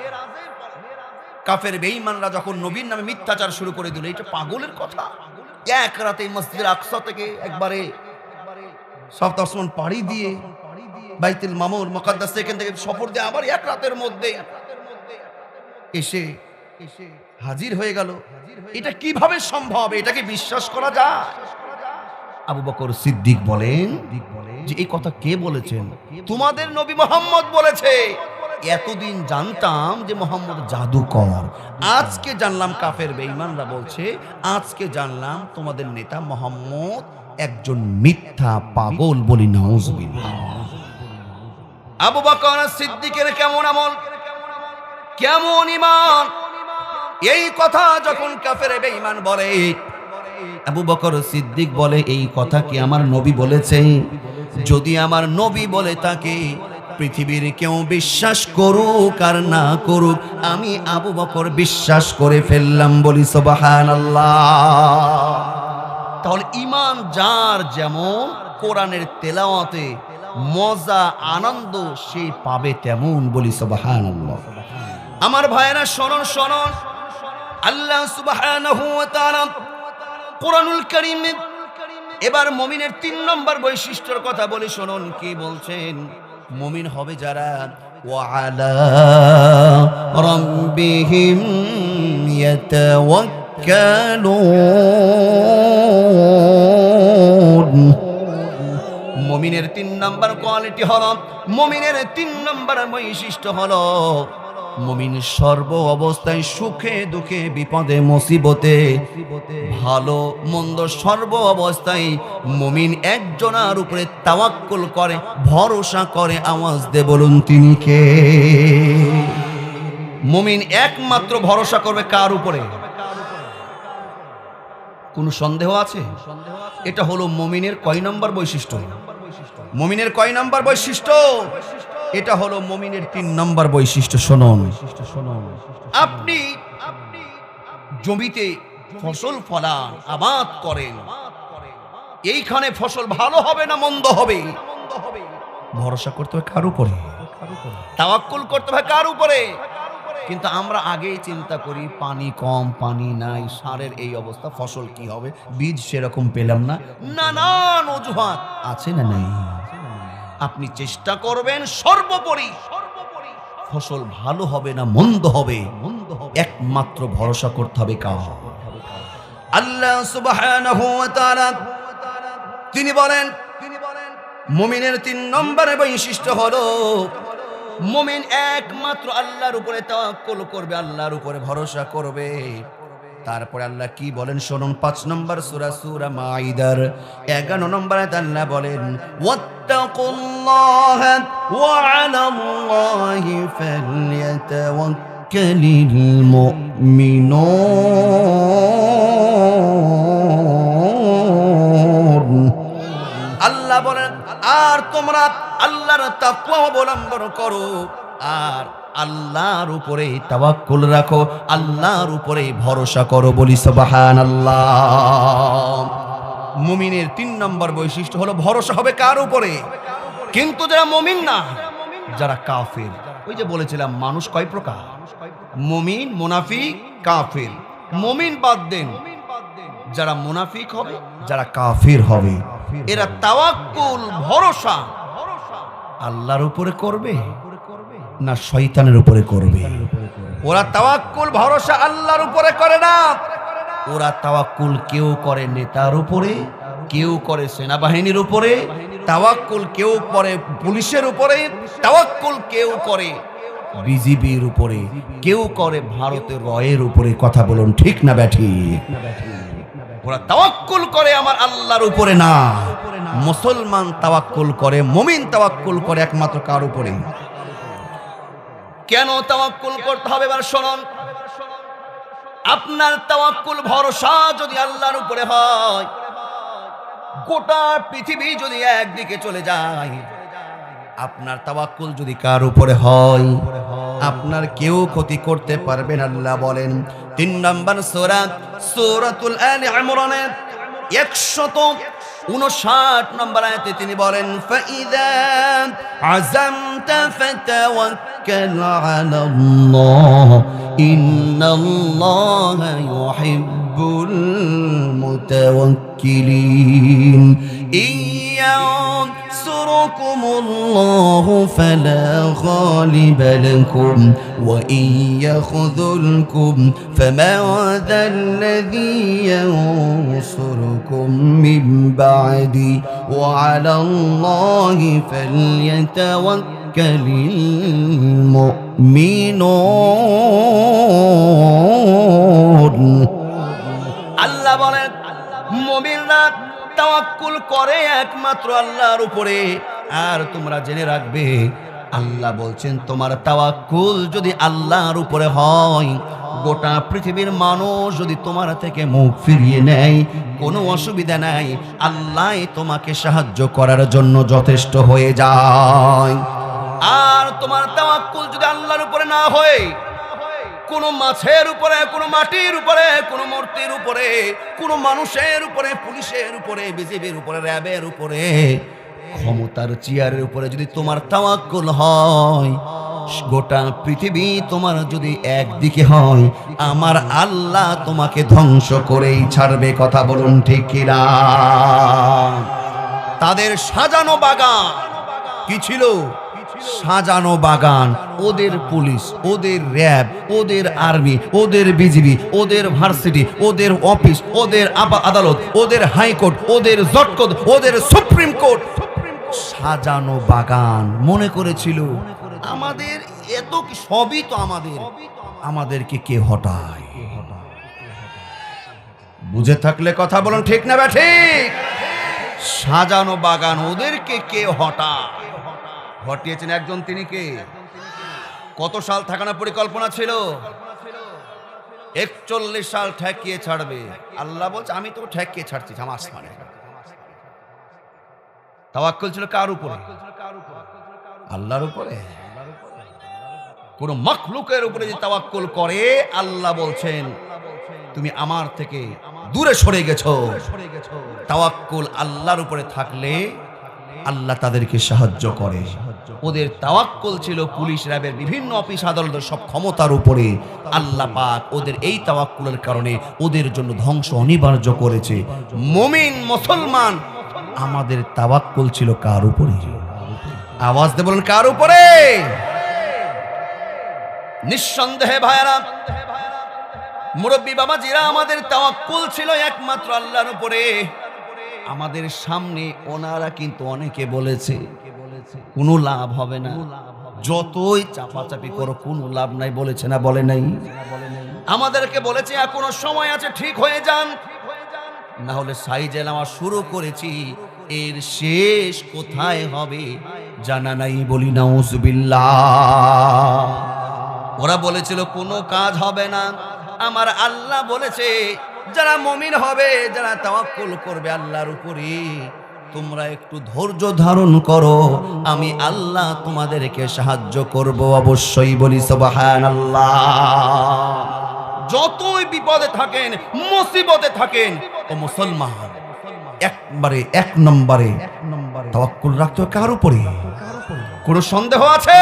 কাফের বেঈমানরা যখন নবীর নামে মিথ্যাচার শুরু করে দিল, এটা পাগলের কথা। এক রাতে মসজিদুল আকসা থেকে একবারে সাত আসমান পাড়ি দিয়ে বাইতুল মামুর মুকদ্দাস সেখান থেকে সফর দিয়ে আবার এক রাতের মধ্যে এসে হাজির হয়ে গেল। এটা কিভাবে সম্ভব? এটাকে বিশ্বাস করা যায়? আবু বকর সিদ্দিক বলেন যে এই কথা কে বলেছেন? তোমাদের নবী মুহাম্মদ বলেছে। এতদিন জানতাম যে মুহাম্মদ জাদুকর, আজকে জানলাম কাফের বেঈমানরা বলছে, আজকে জানলাম তোমাদের নেতা মুহাম্মদ একজন মিথ্যা পাগল। বলি নাউজুবিল্লাহ। আবু বকর সিদ্দিকের কেমন আমল, কেমন ঈমান! এই কথা যখন কাফের বেঈমান বলে, আবু বকর সিদ্দিক বলে এই কথা কি আমার নবী বলেছে? যদি আমার নবী বলে থাকে, পৃথিবীর কেউ বিশ্বাস করুক আর না করুক, আমি আবু বকর বিশ্বাস করে ফেললাম। বলি সুবহানাল্লাহ। তাহলে ঈমান যার যেমন, কোরআনের তেলাওয়াতে মজা আনন্দ সে পাবে তেমন। বলি সুবহানাল্লাহ। আমার ভাইয়েরা শুনুন শুনুন, আল্লাহ সুবহানাহু ওয়া তাআলা কোরআনুল কারীমে এবার মুমিনের 3 নম্বর বৈশিষ্ট্যের কথা বলে শুনুন। কি বলছেন? মুমিন হবে যারা ওয়া আলা রাব্বিহিম ইয়াতাওয়াক্কালুন। মুমিনের 3 নম্বর কোয়ালিটি হলো, মুমিনের 3 নম্বর বৈশিষ্ট্য হলো মুমিন সর্ব অবস্থায়, সুখে দুঃখে বিপদে মুসিবতে ভালো মন্দ সর্ব অবস্থায় মুমিন একজনের উপরে তাওয়াক্কুল করে, ভরসা করে। আওয়াজ দিয়ে বলুন তিনি কে? মুমিন একমাত্র ভরসা করবে কার উপরে? কোন সন্দেহ আছে? এটা হলো মুমিনের কয় নম্বর বৈশিষ্ট্য? মুমিনের কয় নম্বর বৈশিষ্ট্য? এটা হলো মুমিনের 3 নম্বর বৈশিষ্ট্য। শুনুন, আপনি জমিতে ফসল ফলান, আবাদ করেন, এইখানে ফসল ভালো হবে না মন্দ হবে, ভরসা করতে হবে কার উপরে? তাওয়াক্কুল করতে হবে কার উপরে? কিন্তু আমরা আগেই চিন্তা করি পানি কম, পানি নাই, সারের এই অবস্থা, ফসল কি হবে, বীজ সেরকম পেলাম না, নানান অজুহাত আছে না নাই? আপনি চেষ্টা করবেন সর্বোপরি ফসল ভালো হবে না মন্দ হবে, একমাত্র ভরসা করতে হবে কার? আল্লাহ সুবহানাহু ওয়া তাআলা তিনি বলেন মুমিনের 3 নম্বরের বৈশিষ্ট্য হলো মুমিন একমাত্র আল্লাহর উপরে তাওয়াক্কুল করবে, আল্লাহর উপরে ভরসা করবে। তারপরে আল্লাহ কি বলেন শুনুন, 5 নম্বর সূরা মাঈদার 11 নম্বর আয়াতে আল্লাহ বলেন ওয়াত্তাকুল্লাহা ওয়া আলাল্লাহি ফালইয়াতাওয়াক্কালিল মুমিনুন। আল্লাহ বলেন আর তোমরা আল্লাহর তাকওয়া অবলম্বন করো, আর আল্লাহর উপরে তাওয়াক্কুল রাখো, আল্লাহর উপরে ভরসা করো। বলি সুবহানাল্লাহ। মুমিনের 3 নম্বর বৈশিষ্ট্য হলো ভরসা হবে কার উপরে? কিন্তু যারা মুমিন না, যারা কাফের, ওই যে বলেছিলাম মানুষ কয় প্রকার? মুমিন, মুনাফিক, কাফির। মুমিন বাদ দেন, যারা মুনাফিক হবে, যারা কাফির হবে, এরা তাওয়াক্কুল ভরসা আল্লাহর উপরে করবে না শয়তানের উপরে করবে? ওরা তাওয়াক্কুল ভরসা আল্লাহর উপরে করে না, ওরা তাওয়াক্কুল কেউ করে নেতার উপরে, কেউ করে সেনাবাহিনীর উপরে, তাওয়াক্কুল কেউ করে পুলিশের উপরে, তাওয়াক্কুল কেউ করে বিজিবির উপরে, কেউ করে ভারতের রয়ের উপরে। কথা বলুন ঠিক না ব্যাঠিক? ওরা তাওয়াক্কুল করে আমার আল্লাহর উপরে না। মুসলমান তাওয়াক্কুল করে, মুমিন তাওয়াক্কুল করে একমাত্র কার উপরে? কেন তাওয়াক্কুল করতে হবে এবার শুনুন। আপনার তাওয়াক্কুল ভরসা যদি আল্লাহর উপরে হয়, গোটা পৃথিবী যদি একদিকে চলে যায়, আপনার তাওয়াক্কুল যদি কার উপরে হয়, আপনার কেউ ক্ষতি করতে পারবে না। আল্লাহ বলেন ৩ নম্বর সূরা সূরাতুল আলে ইমরানের ১৫৯ নম্বর আয়াতে তিনি বলেন, ফাইযা আযামতা ফাতাওয়াক্কাল আলাল্লাহ ইন্নাল্লাহা ইউহিব্বুল মুতাওয়াক্কিলিন। ينصركم الله فلا غالب لكم وإن يخذلكم فمن ذا الذي ينصركم من بعده وعلى الله فليتوكل المؤمنون। আল্লাহ বলেন মুমিনরা তাওয়াক্কুল করে একমাত্র আল্লাহর উপরে। আর তোমরা জেনে রাখবে, আল্লাহ বলছেন তোমার তাওয়াক্কুল যদি আল্লাহর উপরে হয়, গোটা পৃথিবীর মানুষ যদি তোমার থেকে মুখ ফিরিয়ে নেয়, কোনো অসুবিধা নাই, আল্লাহ তোমাকে সাহায্য করার জন্য যথেষ্ট হয়ে যায়। আর তোমার তাওয়াক্কুল যদি আল্লাহর উপরে না হয়, কোনো মাছের উপরে, কোনো মাটির উপরে, কোনো মূর্তির উপরে, কোনো মানুষের উপরে, পুলিশের উপরে, বিজিবির উপরে, র্যাবের উপরে, ক্ষমতার চেয়ারের উপরে যদি তোমার তাওয়াক্কুল হয়, গোটা পৃথিবী তোমার যদি একদিকে হয়, আমার আল্লাহ তোমাকে ধ্বংস করেই ছাড়বে। কথা বলুন ঠিক কিনা? তাদের সাজানো বাগান কি ছিল? সাজানো বাগান। ওদের পুলিশ, ওদের র্যাব, ওদের আর্মি, ওদের বিজিবি, ওদের ভার্সিটি, ওদের অফিস, ওদের আদালত, ওদের হাইকোর্ট, ওদের জটকোর্ট, ওদের সুপ্রিম কোর্ট, সাজানো বাগান মনে করেছিল আমাদের এত কি, সবই তো আমাদের, আমাদেরকে কে হটায়? বুঝে থাকলে কথা বলুন ঠিক না ঠিক? সাজানো বাগান, ওদেরকে কে হটায়? হটিয়েছেন একজন, তিনি কে? কত সাল থাকানোর পরিকল্পনা ছিল? ৪১ সাল ঠেকিয়ে ছাড়বে। আল্লাহ বলছে আমি তো ঠেকিয়ে ছাড়ছি আমার আসমানে। তাওয়াক্কুল ছিল কার উপরে? আল্লাহর উপরে। কোন মাখলুকের উপরে যে তাওয়াক্কুল করে, আল্লাহ বলছেন তুমি আমার থেকে দূরে সরে গেছো। তাওয়াক্কুল আল্লাহর উপরে থাকলে আল্লাহ তাদেরকে সাহায্য করে। ওদের তাওয়াক্কুল ছিল পুলিশ, র্যাবের বিভিন্ন অফিস আদালতের সব ক্ষমতার উপরে। আল্লাহ পাক ওদের এই তাওয়াক্কুলের কারণে ওদের জন্য ধ্বংস অনিবার্য করেছে। মুমিন মুসলমান আমাদের তাওয়াক্কুল ছিল কার উপরে? আওয়াজ দিয়ে বলেন কার উপরে? নিঃসন্দেহে ভাইরা, মুরব্বী বাবাজিরা, আমাদের তাওয়াক্কুল ছিল একমাত্র আল্লাহর উপরে। আমাদের সামনে ওনারা কিন্তু অনেকে বলেছে কোনো লাভ হবে না, যতই চাপাচাপি করো কোনো লাভ নাই। বলেছে না বলে নাই? আমাদেরকে বলেছে এখনো সময় আছে, ঠিক হয়ে যান, না হলে সাইজে নামা শুরু করেছি, এর শেষ কোথায় হবে জানা নাই। বলি নাউজুবিল্লাহ। ওরা বলেছিল কোনো কাজ হবে না। আমার আল্লাহ বলেছে যারা মুমিন হবে, যারা তাওয়াক্কুল করবে আল্লাহর উপরে, তোমরা একটু ধৈর্য ধারণ করো, আমি আল্লাহ তোমাদেরকে সাহায্য করব অবশ্যই। বলি সুবহানাল্লাহ। যতই বিপদে থাকেন, মুসিবতে থাকেন, ও মুসলমান, একবারে এক নম্বরে তাওয়াক্কুল রাখতে হবে কার উপরে? কোনো সন্দেহ আছে?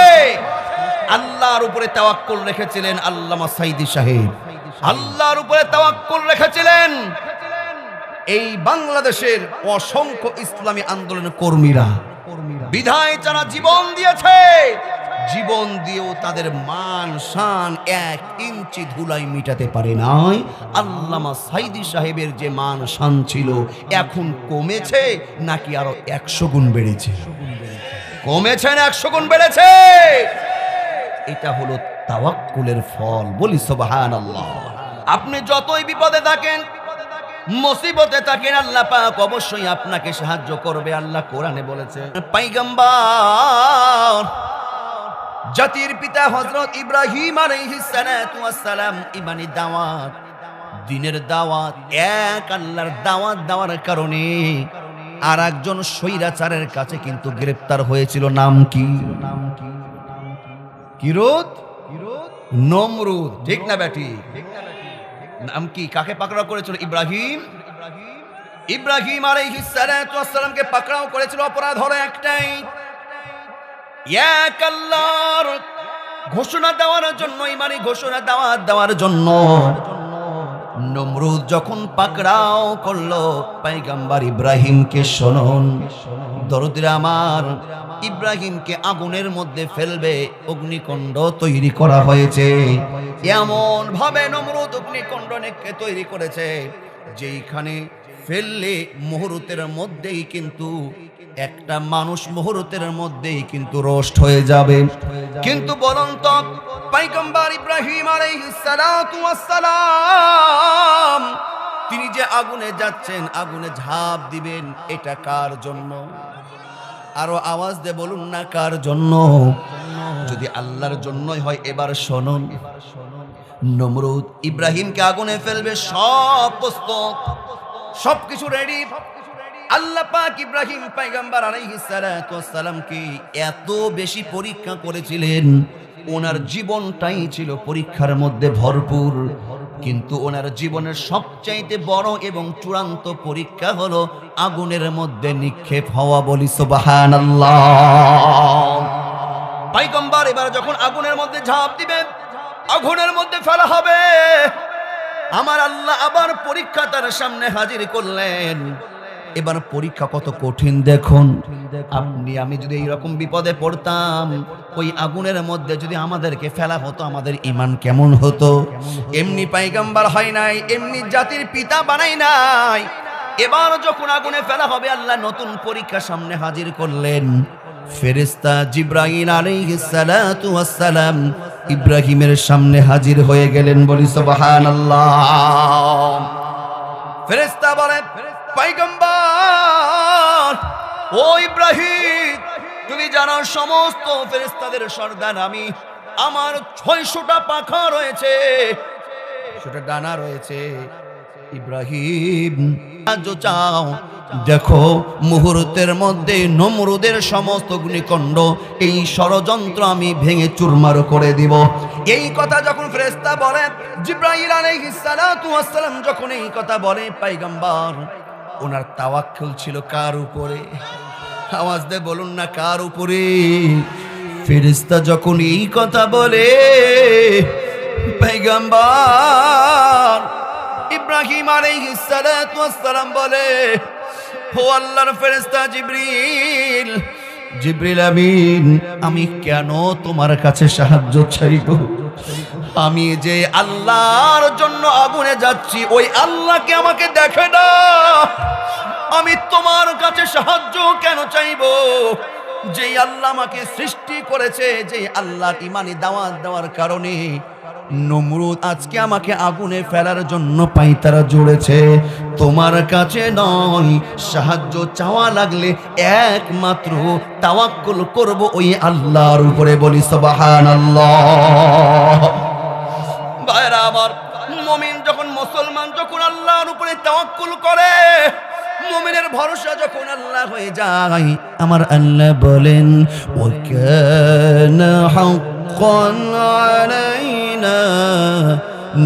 আল্লাহর উপরে তাওয়াক্কুল রেখেছিলেন আল্লামা সাঈদী সাহেব, আল্লাহর উপরে তাওয়াক্কুল রেখেছিলেন এই বাংলাদেশের অসংখ্য ইসলামী আন্দোলনের কর্মীরা। বিধায় যারা জীবন দিয়েছে, জীবন দিয়েও তাদের মান শান 1 ইঞ্চি ধুলাই মিটাতে পারে নাই। আল্লামা সাঈদী সাহেবের যে মান শান ছিল এখন কমেছে নাকি আরো 100 গুণ বেড়েছে? কমেছে না 100 গুণ বেড়েছে? এটা হলো তাওয়াক্কুলের ফল। বলি সুবহানাল্লাহ। আপনি যতই বিপদে থাকেন, মুসিবতে থাকেন, আল্লাহ পাক অবশ্যই আপনাকে সাহায্য করবে। আল্লাহ কোরআনে বলেছে, পয়গম্বর জাতির পিতা হযরত ইব্রাহিম আলাইহিস সালাতু ওয়াস সালাম ইমানি দাওয়াত, দ্বীনের দাওয়াত, এক আল্লাহর দাওয়াত দেওয়ার কারণে আর একজন স্বৈরাচারের কাছে কিন্তু গ্রেফতার হয়েছিল। নাম কি? কিরোত, নমরুদ। ঠিক না বেটি? নাম কি? কাকে পাকড়াও করেছিল? ইব্রাহিম। ইব্রাহিম আলাইহিস সালাতু ওয়াস সালামকে পাকড়াও করেছিল অপরাধ হলো একটাই, এক আল্লাহর ঘোষণা দেওয়ার জন্য, ইমানি ঘোষণা দেওয়ার জন্য। নমরুদ যখন পাকড়াও করলো পয়গম্বর ইব্রাহিমকে, শুনুন দরদির আমার, ইব্রাহিমকে আগুনের মধ্যে ফেলবে, অগ্নিকুণ্ড তৈরি করা হয়েছে। এমন ভাবে নমরুদ অগ্নিকুণ্ডকে তৈরি করেছে যেখানে ফেললে মুহূর্তের মধ্যেই কিন্তু একটা মানুষ মুহূর্তের মধ্যেই কিন্তু রোস্ট হয়ে যাবে। কিন্তু বলুন তো, পয়গম্বর ইব্রাহিম আলাইহিস সালাতু ওয়াস সালাম তিনি যে আগুনে যাচ্ছেন, আগুনে ঝাঁপ দিবেন, এটা কার জন্য? আরো আওয়াজ দিয়ে বলুন না, কার জন্য? যদি আল্লাহর জন্যই হয়, এবার শুনুন। নমরুদ ইব্রাহিমকে আগুনে ফেলবে, সব প্রস্তুত, সবকিছু রেডি। আল্লাহ পাক ইব্রাহিম পয়গম্বর আলাইহিস সালাতু ওয়াস সালামকে এত বেশি পরীক্ষা করেছিলেন, ওনার জীবনটাই ছিল পরীক্ষার মধ্যে ভরপুর। কিন্তু ওনার জীবনের সবচাইতে বড় এবং চূড়ান্ত পরীক্ষা হলো আগুনের মধ্যে নিক্ষেপ হওয়া। বলি সুবহানাল্লাহ। পয়গম্বর এবার যখন আগুনের মধ্যে ঝাঁপ দিবেন, আগুনের মধ্যে ফেলা হবে, আমার আল্লাহ আবার পরীক্ষা তার সামনে হাজির করলেন। এবার পরীক্ষা কত কঠিন দেখুন। আপনি আমি যদি এইরকম বিপদে পড়তাম, ওই আগুনের মধ্যে যদি আমাদেরকে ফেলা হতো, আমাদের ঈমান কেমন হতো? এমনি পয়গম্বর হয় নাই, এমনি জাতির পিতা বানাই নাই। এবার যখন আগুনে ফেলা হবে, আল্লাহ নতুন পরীক্ষা সামনে হাজির করলেন। ফেরেশতা জিবরাইল আলাইহিস সালাতু ওয়াস সালাম ইব্রাহিমের সামনে হাজির হয়ে গেলেন। বলি সুবহানাল্লাহ। ফেরেশতা বলে, পয়গম্বর ও ইব্রাহিম, তুমি জানো সমস্ত ফেরেশতাদের সর্দার আমি। আমার 600টা পাখা রয়েছে, 600টা ডানা রয়েছে। ইব্রাহিম সাহায্য চাও, দেখো মুহূর্তের মধ্যে নমরুদের সমস্ত অগ্নিকুণ্ড, এই ষড়যন্ত্র আমি ভেঙে চুরমার করে দিব। এই কথা যখন ফেরেশতা বলে, জিবরাইল আলাইহিস সালাতু ওয়াস সালাম যখন এই কথা বলে, পয়গম্বর ওনার তাওয়াক্কুল ছিল কার উপরে? আওয়াজ দিয়ে বলুন না, কার উপরে? ফেরেশতা যখন এই কথা বলে, পয়গম্বর ইব্রাহিম আলাইহিস সালাতু ওয়াস সালাম বলে, ও আল্লাহর ফেরেশতা জিবরিল, জিবরিল আমিন, আমি কেন তোমার কাছে সাহায্য চাইব? আমি যে আল্লাহর জন্য আগুনে যাচ্ছি, ওই আল্লাহকে আমাকে দেখে না, আমি তোমার কাছে সাহায্য কেন চাইব? যে আল্লাহ আমাকে সৃষ্টি করেছে, যে আল্লাহর ঈমানি দাওয়াত দেওয়ার কারণে নমরুদ আজকে আমাকে আগুনে ফেলার জন্য পাইতারা জুড়েছে, তোমার কাছে নয়। সাহায্য চাওয়া লাগলে একমাত্র তাওয়াক্কুল করব ওই আল্লাহর উপরে। বলি সুবহানাল্লাহ। ভাইরা আমার, মুমিন যখন, মুসলমান যখন আল্লাহর উপরে তাওয়াক্কুল করে, মুমিনের ভরসা যখন আল্লাহ হয়ে যায়, আমার আল্লাহ বলেন, ওয়া কানা হাক্কান আলাইনা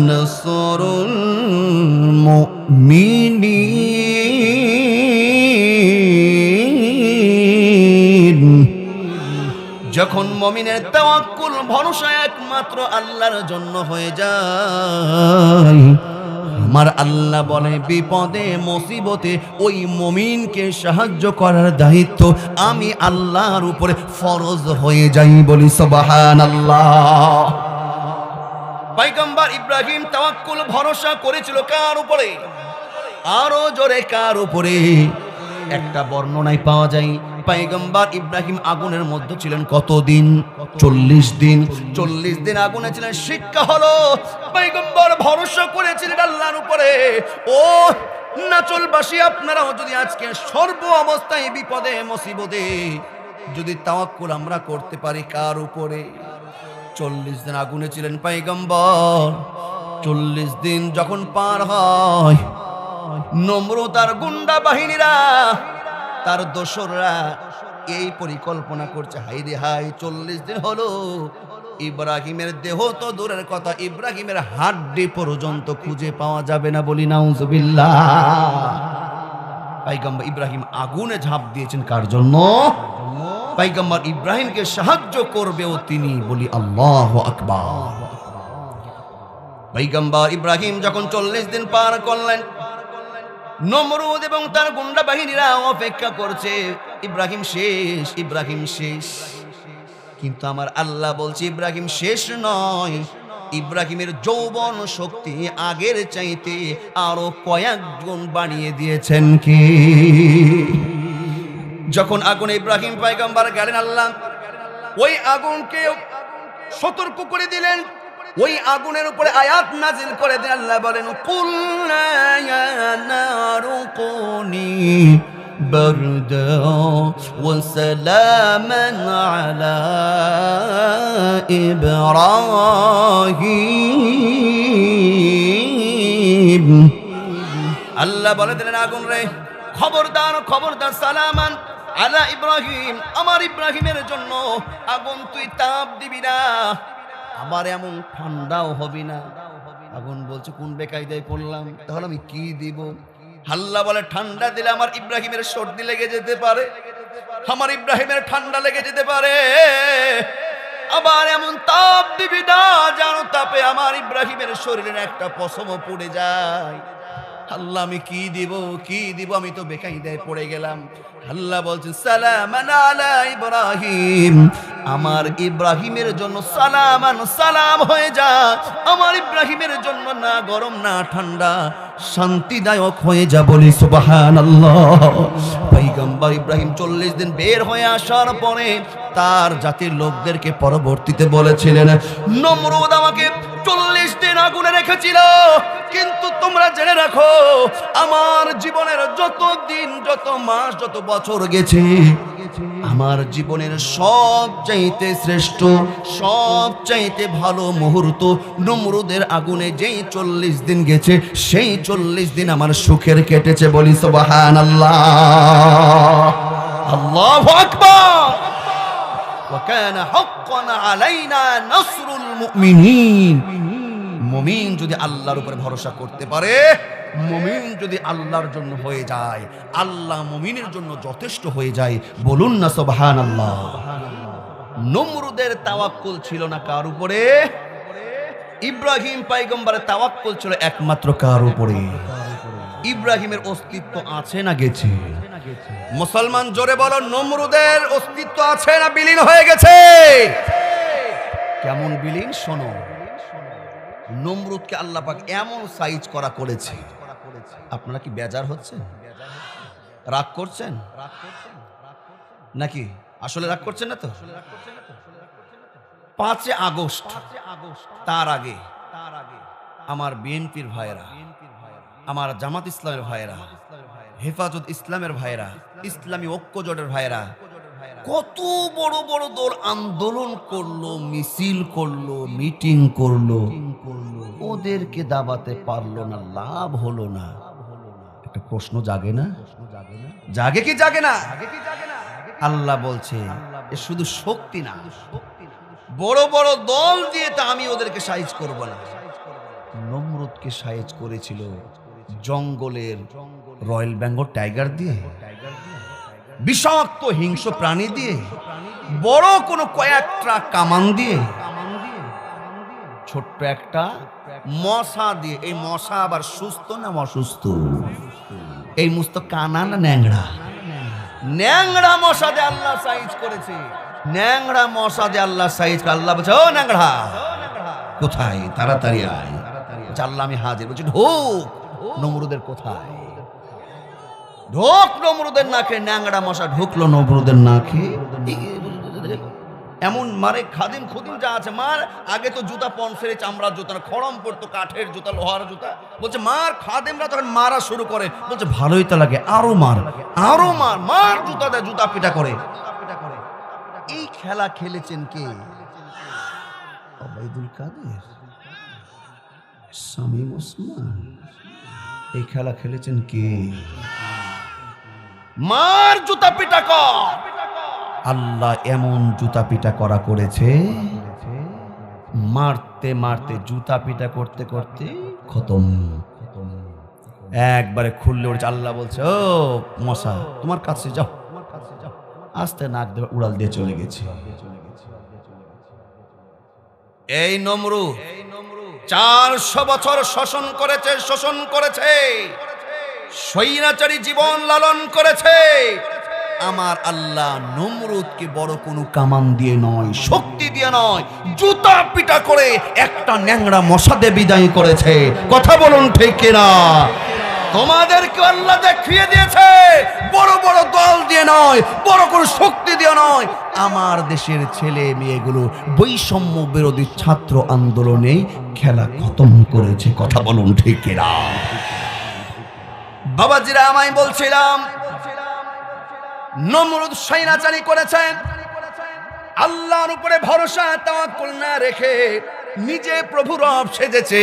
নাসরুল মুমিনিন। যখন মুমিনের তাওয়াক্কুল ভরসা একমাত্র আল্লাহর জন্য হয়ে যায়, আমার আল্লাহ বলে বিপদে মুসিবতে ওই মুমিনকে সাহায্য করার দায়িত্ব আমি আল্লাহর উপরে ফরজ হয়ে যাই। বলি সুবহানাল্লাহ। পয়গম্বর ইব্রাহিম তাওয়াক্কুল ভরসা করেছিল কার উপরে? আরো জোরে কার উপরে? একটা বর্ণনায় পাওয়া যায় পয়গম্বর ইব্রাহিম আগুনের মধ্যে ছিলেন কতদিন? 40 দিন। 40 দিন আগুনে ছিলেন। শিক্ষা হলো পয়গম্বর ভরসা করেছিলেন আল্লাহর উপরে। ও নাচলবাসী, আপনারাও যদি আজকে সর্ব অবস্থায় বিপদে মুসিবতে যদি তাওয়াক্কুল আমরা করতে পারি কার উপরে? 40 দিন আগুনে ছিলেন পয়গম্বর। 40 দিন যখন পার হয়, নমরুদ তার গুন্ডা বাহিনীরা, তার দোসররা এই পরিকল্পনা করছে, হাই রে হাই 40 দিন হলো ইব্রাহিমের দেহ তো দূরের কথা, ইব্রাহিমের হাড্ডি পর্যন্ত খুঁজে পাওয়া যাবে না। বলি নাউজুবিল্লাহ। পয়গম্বর ইব্রাহিম আগুনে ঝাঁপ দিয়েছেন কার জন্য? পয়গম্বর ইব্রাহিমকে সাহায্য করবেও তিনি। বলি আল্লাহু আকবার। পয়গম্বর ইব্রাহিম যখন 40 দিন পার করলেন, নমরুদ এবং তার গুন্ডা বাহিনীরা অপেক্ষা করছে, ইব্রাহিম শেষ, ইব্রাহিম শেষ। কিন্তু আমার আল্লাহ বলছে ইব্রাহিম শেষ নয়, ইব্রাহিমের যৌবন শক্তি আগের চাইতে আরো কয়েক গুণ বাড়িয়ে দিয়েছেন। কি? যখন আগুন ইব্রাহিম পয়গম্বর গেলেন, আল্লাহ ওই আগুনকে সতর্ক করে দিলেন, ওই আগুনের উপরে আয়াত নাজিল করে দেন। আল্লাহ বলেন কুল্লা ইয়া নারু কুনি বারদা ওয়া সালামান আলা ইব্রাহিম। আল্লাহ বলে দিলেন আগুন রে, খবরদার খবরদার, সালামান আলা ইব্রাহিম, আমার ইব্রাহিমের জন্য আগুন তুই তাপ দিবি না, আবার এমন ঠান্ডাও হবি না। আগুন বলছে কোন বেকায়দায় পড়লাম, তাহলে আমি কি দিব? আল্লাহ বলে ঠান্ডা দিলে আমার ইব্রাহিমের সর্দি লেগে যেতে পারে, আমার ইব্রাহিমের ঠান্ডা লেগে যেতে পারে। আবার এমন তাপ দিবি না যেন তাপে আমার ইব্রাহিমের শরীরের একটা পশমও পড়ে যায়। আল্লাহ আমি কি দিব, কি দিব? আমি তো বেকায়দায় পড়ে গেলাম। আল্লাহ বলছে সালামান আলা ইব্রাহিম, আমার ইব্রাহিমের জন্য সালামান, সালাম হয়ে যা, আমার ইব্রাহিমের জন্য না গরম না ঠান্ডা, শান্তিদায়ক হয়ে যা। বলি সুবহানাল্লাহ। পয়গম্বর ইব্রাহিম 40 দিন বের হয়ে আসার পরে তার জাতির লোকদেরকে পরবর্তীতে বলেছিলেন, নমরুদ আমাকে 40 দিন আগুনে রেখেছিল, কিন্তু তোমরা জেনে রাখো আমার জীবনের যত দিন, যত মাস, যত বছর গেছে, আমার জীবনের সব চাইতে শ্রেষ্ঠ, সব চাইতে ভালো মুহূর্ত নমরুদের আগুনে যেই 40 দিন গেছে, সেই 40 দিন আমার সুখের কেটেছে। বলি সুবহানাল্লাহ, আল্লাহু আকবার। ওয়া কানা হাক্কান আলাইনা নাসরুল মুমিনিন। মুমিন যদি আল্লাহর উপরে ভরসা করতে পারে, মুমিন যদি আল্লাহর জন্য হয়ে যায়, আল্লাহ মুমিনের জন্য যথেষ্ট হয়ে যায়। বলুন না সুবহানাল্লাহ। নমরুদের তাওয়াক্কুল ছিল না কার উপরে? ইব্রাহিম পয়গম্বরের তাওয়াক্কুল ছিল একমাত্র কার উপরে? ইব্রাহিমের অস্তিত্ব আছে না গেছে? মুসলমান জোরে বলো, নমরুদের অস্তিত্ব আছে না বিলীন হয়ে গেছে? কেমন বিলীন? শোনো, নমরুদকে আল্লাহ পাক এমন সাইজ করা করেছে, আপনারা কি বেজার হচ্ছেন? রাগ করছেন নাকি? আসলে রাগ করছেন না তো? 5 আগস্ট তার আগে আমার বিএনপির ভাইয়েরা, আমার জামাত ইসলামের ভাইয়েরা, হেফাজত ইসলামের ভাইয়েরা, ইসলামী ঐক্য জোটের ভাইয়েরা কত বড় বড় দল আন্দোলন করলো, মিছিল করলো, মিটিং করলো, ওদেরকে দাবাতে পারলো না, লাভ হলো না। একটা প্রশ্ন জাগে না? জাগে কি জাগে না? আল্লাহ বলছে এ শুধু শক্তি না, বড় বড় দল দিয়ে তা আমি ওদেরকে সাইজ করব না। নমরুদকে সাইজ করেছিল জঙ্গলের রয়্যাল বেঙ্গল টাইগার দিয়ে। বিষাক্ত হিংস্র প্রাণী দিয়ে, বড় কোনো কয়েকটা কামান দিয়ে, ছোট্ট একটা মশা দিয়ে। এই মশা আবার সুস্থ না অসুস্থ? এই মুস্ত কানা না ন্যাংরা? ন্যাংরা মশা দিয়ে আল্লাহ সাইজ করেছে। ন্যাংরা মশা দিয়ে আল্লাহ সাইজ করে। আল্লাহ বলছে, ও ন্যাংরা কোথায়, তাড়াতাড়ি আয়। আল্লাহ আমি হাজির। বলছি ঢোক। নমরুদের কোথায়? ঢোক নমরুদের নাকে। ন্যাংরা মশা ঢুকলো নমরুদের নাকে। এমন মারে খাদিম খুদিম যা আছে মার। আগে তো জুতা পনসের চামড়ার জুতা, খড়ম পড়তো কাঠের জুতা, লোহার জুতা। বলছে মার। খাদিমরা তখন মারা শুরু করে। বলছে ভালোই তো লাগে, আরো মার, আরো মার। মার জুতা দেয়, জুতা পিটা করে। এই খেলা খেলেছেন কে? ওবায়দুল কাদের, শামীম ওসমান। এই খেলা খেলেছেন কে? মার জুতা পিটা কর। আল্লাহ এমন জুতা পিটা করা করেছে, মারতে মারতে জুতা পিটা করতে করতে খতম। একবারে খুললে উঠছে। আল্লাহ বলছে, ও মশা তোমার কাছে যাও। আস্তে নাক দিয়ে উড়াল দিয়ে চলে গেছে। এই নমরুদ 400 বছর শোষণ করেছে, শোষণ করেছে, স্বৈরাচারী জীবন লালন করেছে। আমার আল্লাহ নমরুদকে বড় কোনো কামান দিয়ে নয়, শক্তি দিয়ে নয়, জুতা পিটা করে একটা ন্যাংরা মশাতে বিদায় করেছে। কথা বলুন ঠিক কিনা? তোমাদেরকে আল্লাহ দেখিয়ে দিয়েছে বড় বড় দল দিয়ে নয়, বড় কোনো শক্তি দিয়ে নয়। আমার দেশের ছেলে মেয়েগুলো বৈষম্য বিরোধী ছাত্র আন্দোলনে খেলা খতম করেছে। কথা বলুন ঠিক কিনা? বাবাজিরা আমায় বলছিলাম, নমরুদ স্বৈরাচারী করেছেন, আল্লাহর উপরে ভরসা তাওয়াক্কুল না রেখে নিজে প্রভু রব সেজেছে।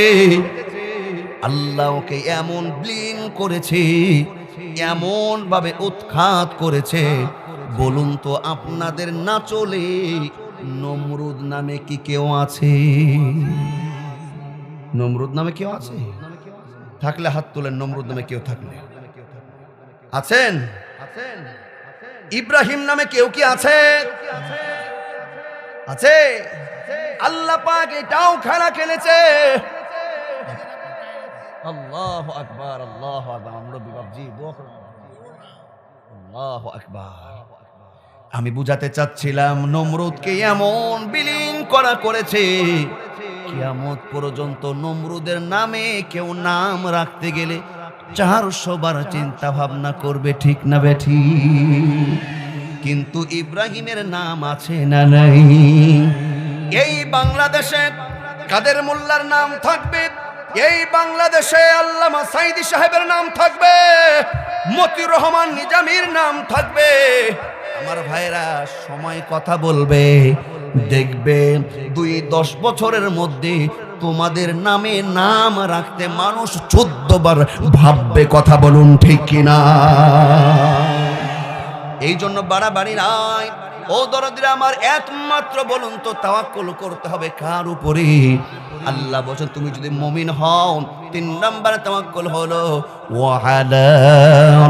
আল্লাহ ওকে এমন ব্লিন করেছে, এমন ভাবে উৎখাত করেছে। বলুন তো আপনাদের না চলে নমরুদ নামে কি কেউ আছে? নমরুদ নামে কেউ আছে? থাকলে হাত তোলেন। নমরুদ নামে কেউ থাকলে আছেন? ইব্রাহিম নামে কেউ কি আছে? আছে। আল্লাহ পাক এটাও খেলা খেলেছে। আল্লাহু আকবার, আল্লাহু আকবার। আমরা বিবাবজি দোয়া করব। আল্লাহু আকবার। আমি বুঝাতে চাচ্ছিলাম নমরুদকে এমন বিলীন করা করেছে, কিয়ামত পর্যন্ত নমরুদের নামে কেউ নাম রাখতে গেলে 400 বার চিন্তা ভাবনা করবে। ঠিক না বেঠি? কিন্তু ইব্রাহিমের নাম আছে না নাই? এই বাংলাদেশে কাদের মোল্লার নাম থাকবে, এই বাংলাদেশে আল্লামা সাইদি সাহেবের নাম থাকবে, মতিউর রহমান নিজামীর নাম থাকবে। আমার ভাইরা সময় কথা বলবে, দেখবে 2-10 বছরের মধ্যে তোমাদের নামে নাম রাখতে মানুষ 14 বার ভাববে। কথা বলুন ঠিক কিনা? এই জন্য বাড়াবাড়ি নাই। ও দরদিরা আমার, একমাত্র বলুন তো তাওয়াক্কুল করতে হবে কার উপরে? আল্লাহ বলেন তুমি যদি মুমিন হও, 3 নাম্বার তাওয়াক্কুল হলো ওয়া আলা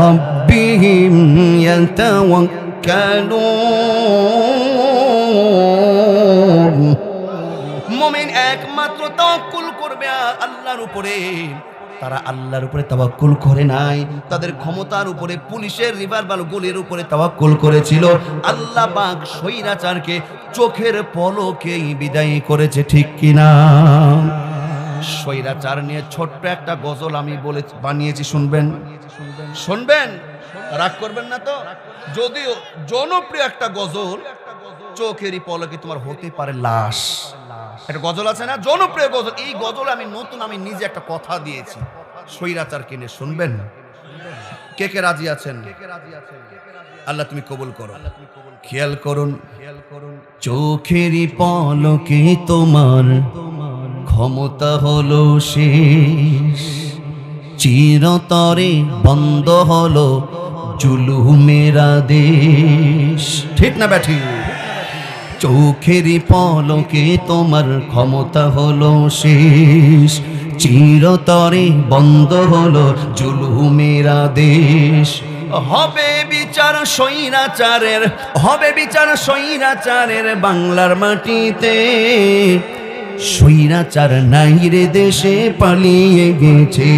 রাব্বিহিম ইয়াতাওয়াক্কালুন। মুমিন একমাত্র তাওয়াক্কুল করবে আল্লাহর উপরে। তারা আল্লাহর উপরে তাওয়াক্কুল করে নাই, তাদের ক্ষমতার উপরে, পুলিশের রিভলভার গুলির উপরে তাওয়াক্কুল করেছিল। আল্লাহ পাক স্বৈরাচারকে চোখের পলকেই বিদায় করেছে। ঠিক কিনা? স্বৈরাচার নিয়ে ছোট্ট একটা গজল আমি বানিয়েছি, শুনবেন? শুনবেন? রাগ করবেন না তো? যদিও জনপ্রিয় একটা গজল, চোখেরই পলকে তোমার হতে পারে লাশ। একটা গজল আছে না, জনপ্রিয় গজল। এই গজল আমি নিজে একটা কথা দিয়েছি স্বৈরাচারকে নিয়ে। শুনবেন? কে কে রাজি আছেন? আল্লাহ তুমি কবুল করো। খেয়াল করুন, চোখেরই পলকে তোমার ক্ষমতা হলো শেষ, চিরতরে বন্ধ হলো জুলুমের আদেশ। ঠিক না ব্যাঠি? চোখেরই পলকে তোমার ক্ষমতা হলো শেষ, চিরতরে বন্ধ হলো জুলুমের আদেশ। হবে বিচার স্বৈরাচারের, হবে বিচার স্বৈরাচারের বাংলার মাটিতে। স্বৈরাচার নাই রে দেশে পালিয়ে গেছে,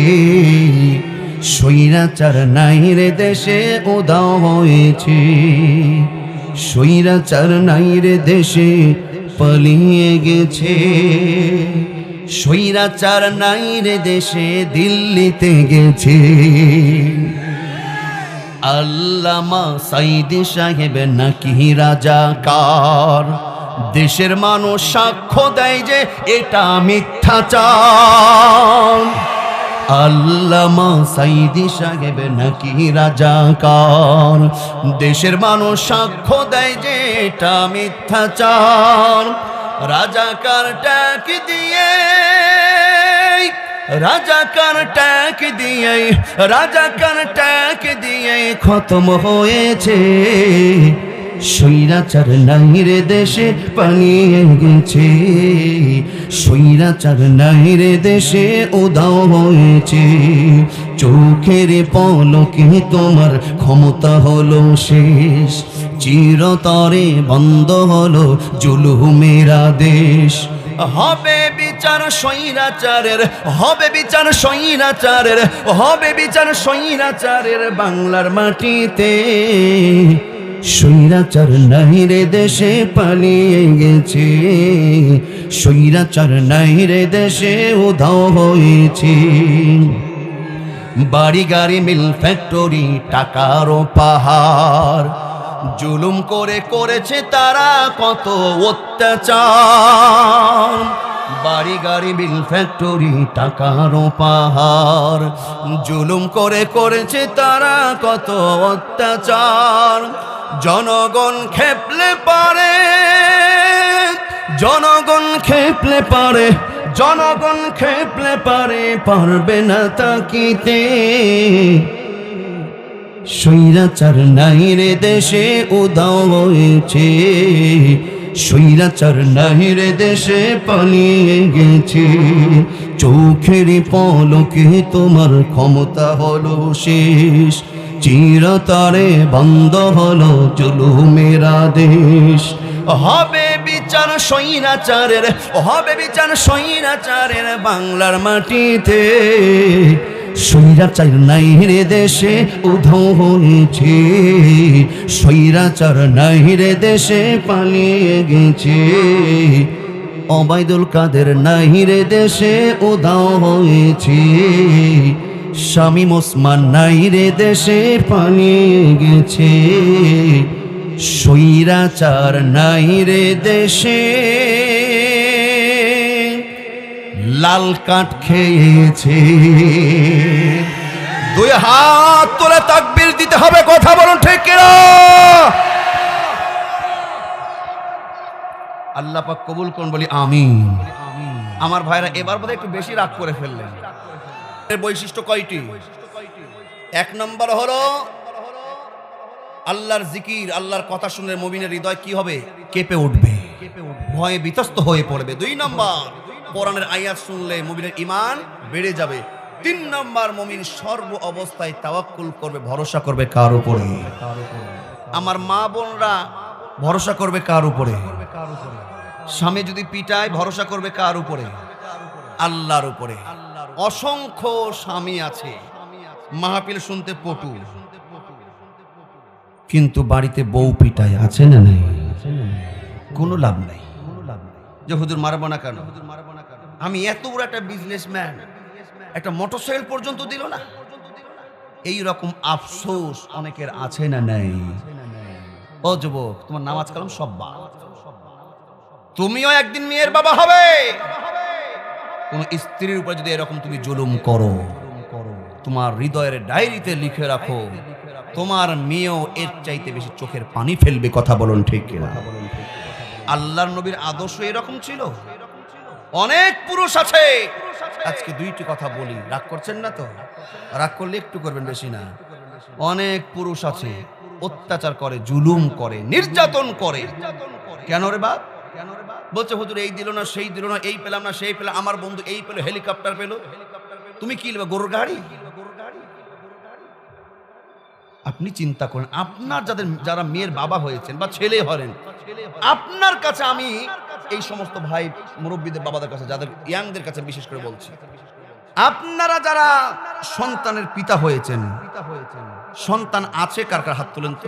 স্বৈরাচার নাই রে দেশে উধাও হয়েছে, স্বৈরাচার নাই রে দেশে পালিয়ে গেছে, স্বৈরাচার নাই রে দেশে দিল্লিতে গেছে। আল্লামা সাইদি সাহেব নাকি রাজাকার, দেশের মানুষ সাক্ষ্য দেয় যে এটা মিথ্যাচার। আল্লামা সাইদি সাহেব নাকি রাজাকার, দেশের মানুষ সাক্ষ্য দেয় যে এটা মিথ্যাচার। রাজাকার ট্যাগ দিয়ে, রাজাকার ট্যাগ দিয়ে, রাজাকার ট্যাগ দিয়ে খতম হয়েছে, স্বৈরাচার নাই রে দেশে পালিয়ে গেছে, স্বৈরাচার নাই রে দেশে উধাও হয়েছে। চোখের পলকে তোমার ক্ষমতা হলো শেষ, চিরতরে বন্ধ হলো জুলুমেরা দেশ। হবে বিচার স্বৈরাচারের, হবে বিচার স্বৈরাচারের, হবে বিচার স্বৈরাচারের বাংলার মাটিতে। স্বৈরাচার নাই রে দেশে পালিয়ে গেছে, স্বৈরাচার নাই রে দেশে উধাও হয়েছে। বাড়ি গাড়ি মিল ফ্যাক্টরি টাকারও পাহাড়, জুলুম করে করেছে তারা কত অত্যাচার। বাড়ি গাড়ি মিল ফ্যাক্টরি টাকারও পাহাড়, জুলুম করে করেছে তারা কত অত্যাচার। জনগণ খেপলে পারে, জনগণ খেপলে পারে, জনগণ খেপলে পারে, পারবে না তাকিতে। স্বৈরাচার নাই রে দেশে উধাও হয়েছে, স্বৈরাচার নাই রে দেশে পালিয়ে গেছে। চোখের পলকে তোমার ক্ষমতা হলো শেষ, চিরতরে বন্ধ হলো জুলুমেরা দেশ। হবে বিচার স্বৈরাচারের, হবে বিচার স্বৈরাচারের বাংলার মাটিতে। স্বৈরাচার নাই রে দেশে উধাও হয়েছে, স্বৈরাচার নাই রে দেশে পালিয়ে গেছে। ওবায়দুল কাদের নাই রে দেশে উধাও হয়েছে, শামীম ওসমান নাই রে দেশে পালিয়ে গেছে। স্বৈরাচার নাই রে দেশে লাল কাঠ খেয়েছে। দুই হাত তোলে তাকবীর দিতে হবে, কথা বলুন ঠিক কিনা? আল্লাহ পাক কবুল করুন, বলি আমিন। আমার ভাইরা এবার বোধহয় একটু বেশি রাগ করে ফেললেন। এর বৈশিষ্ট্য কয়টি? এক নম্বর হলো আল্লাহর জিকির, আল্লাহর কথা শুনলে মুমিনের হৃদয় কি হবে? কেঁপে উঠবে, ভয়ে বিতস্ত হয়ে পড়বে। দুই নম্বর, কোরআনের আয়াত শুনলে মুমিনের ঈমান বেড়ে যাবে। তিন নম্বর, মুমিন সর্ব অবস্থায় তাওয়াক্কুল করবে, ভরসা করবে কার উপরে? আমার মা বোনরা ভরসা করবে কার উপরে? স্বামী যদি পিটায় ভরসা করবে কার উপরে? আল্লাহর উপরে। অসংখ্য স্বামী আছে মাহফিল শুনতে পটু, কিন্তু বাড়িতে বউ পিটায়, আছে না নাই? কোনো লাভ নাই। যে হুজুর মারবো না কেন? আমি এত বড় একটা বিজনেসম্যান, একটা মোটরসাইকেল পর্যন্ত দিল না। এই রকম আফসোস অনেকের আছে না নাই? ও যুবক, তোমার নামাজ কালাম সব বাদ, তুমিও একদিন মেয়ের বাবা হবে। কোন স্ত্রীর উপর যদি এরকম তুমি জুলুম করো, তোমার হৃদয়ের ডায়েরিতে লিখে রাখো, তোমার মেয়েও এর চাইতে বেশি চোখের পানি ফেলবে। কথা বলুন ঠিক কিনা? আল্লাহর নবীর আদর্শ এরকম ছিল। অনেক পুরুষ আছে, আজকে দুইটি কথা বলি, রাগ করছেন না তো? রাগ করলে একটু করবেন, বেশি না। অনেক পুরুষ আছে অত্যাচার করে, জুলুম করে, নির্যাতন করে। কেন রে বাপ? বলছে হুজুর এই দিল না, সেই দিল না, এই পেলাম না, সেই পেলাম, আমার বন্ধু এই পেলো, হেলিকপ্টার পেলো, তুমি কি নেবে? গরুর গাড়ি? আপনি চিন্তা করেন, আপনার যারা মেয়ের বাবা হয়েছেন বা ছেলে হলেন, আপনার কাছে আমি এই সমস্ত ভাই মুরব্বীদের বাবাদের কাছে, যাদের ইয়াংদের কাছে বিশেষ করে বলছি, আপনারা যারা সন্তানের পিতা হয়েছেন, সন্তান আছে কার কার হাত তুলেন তো?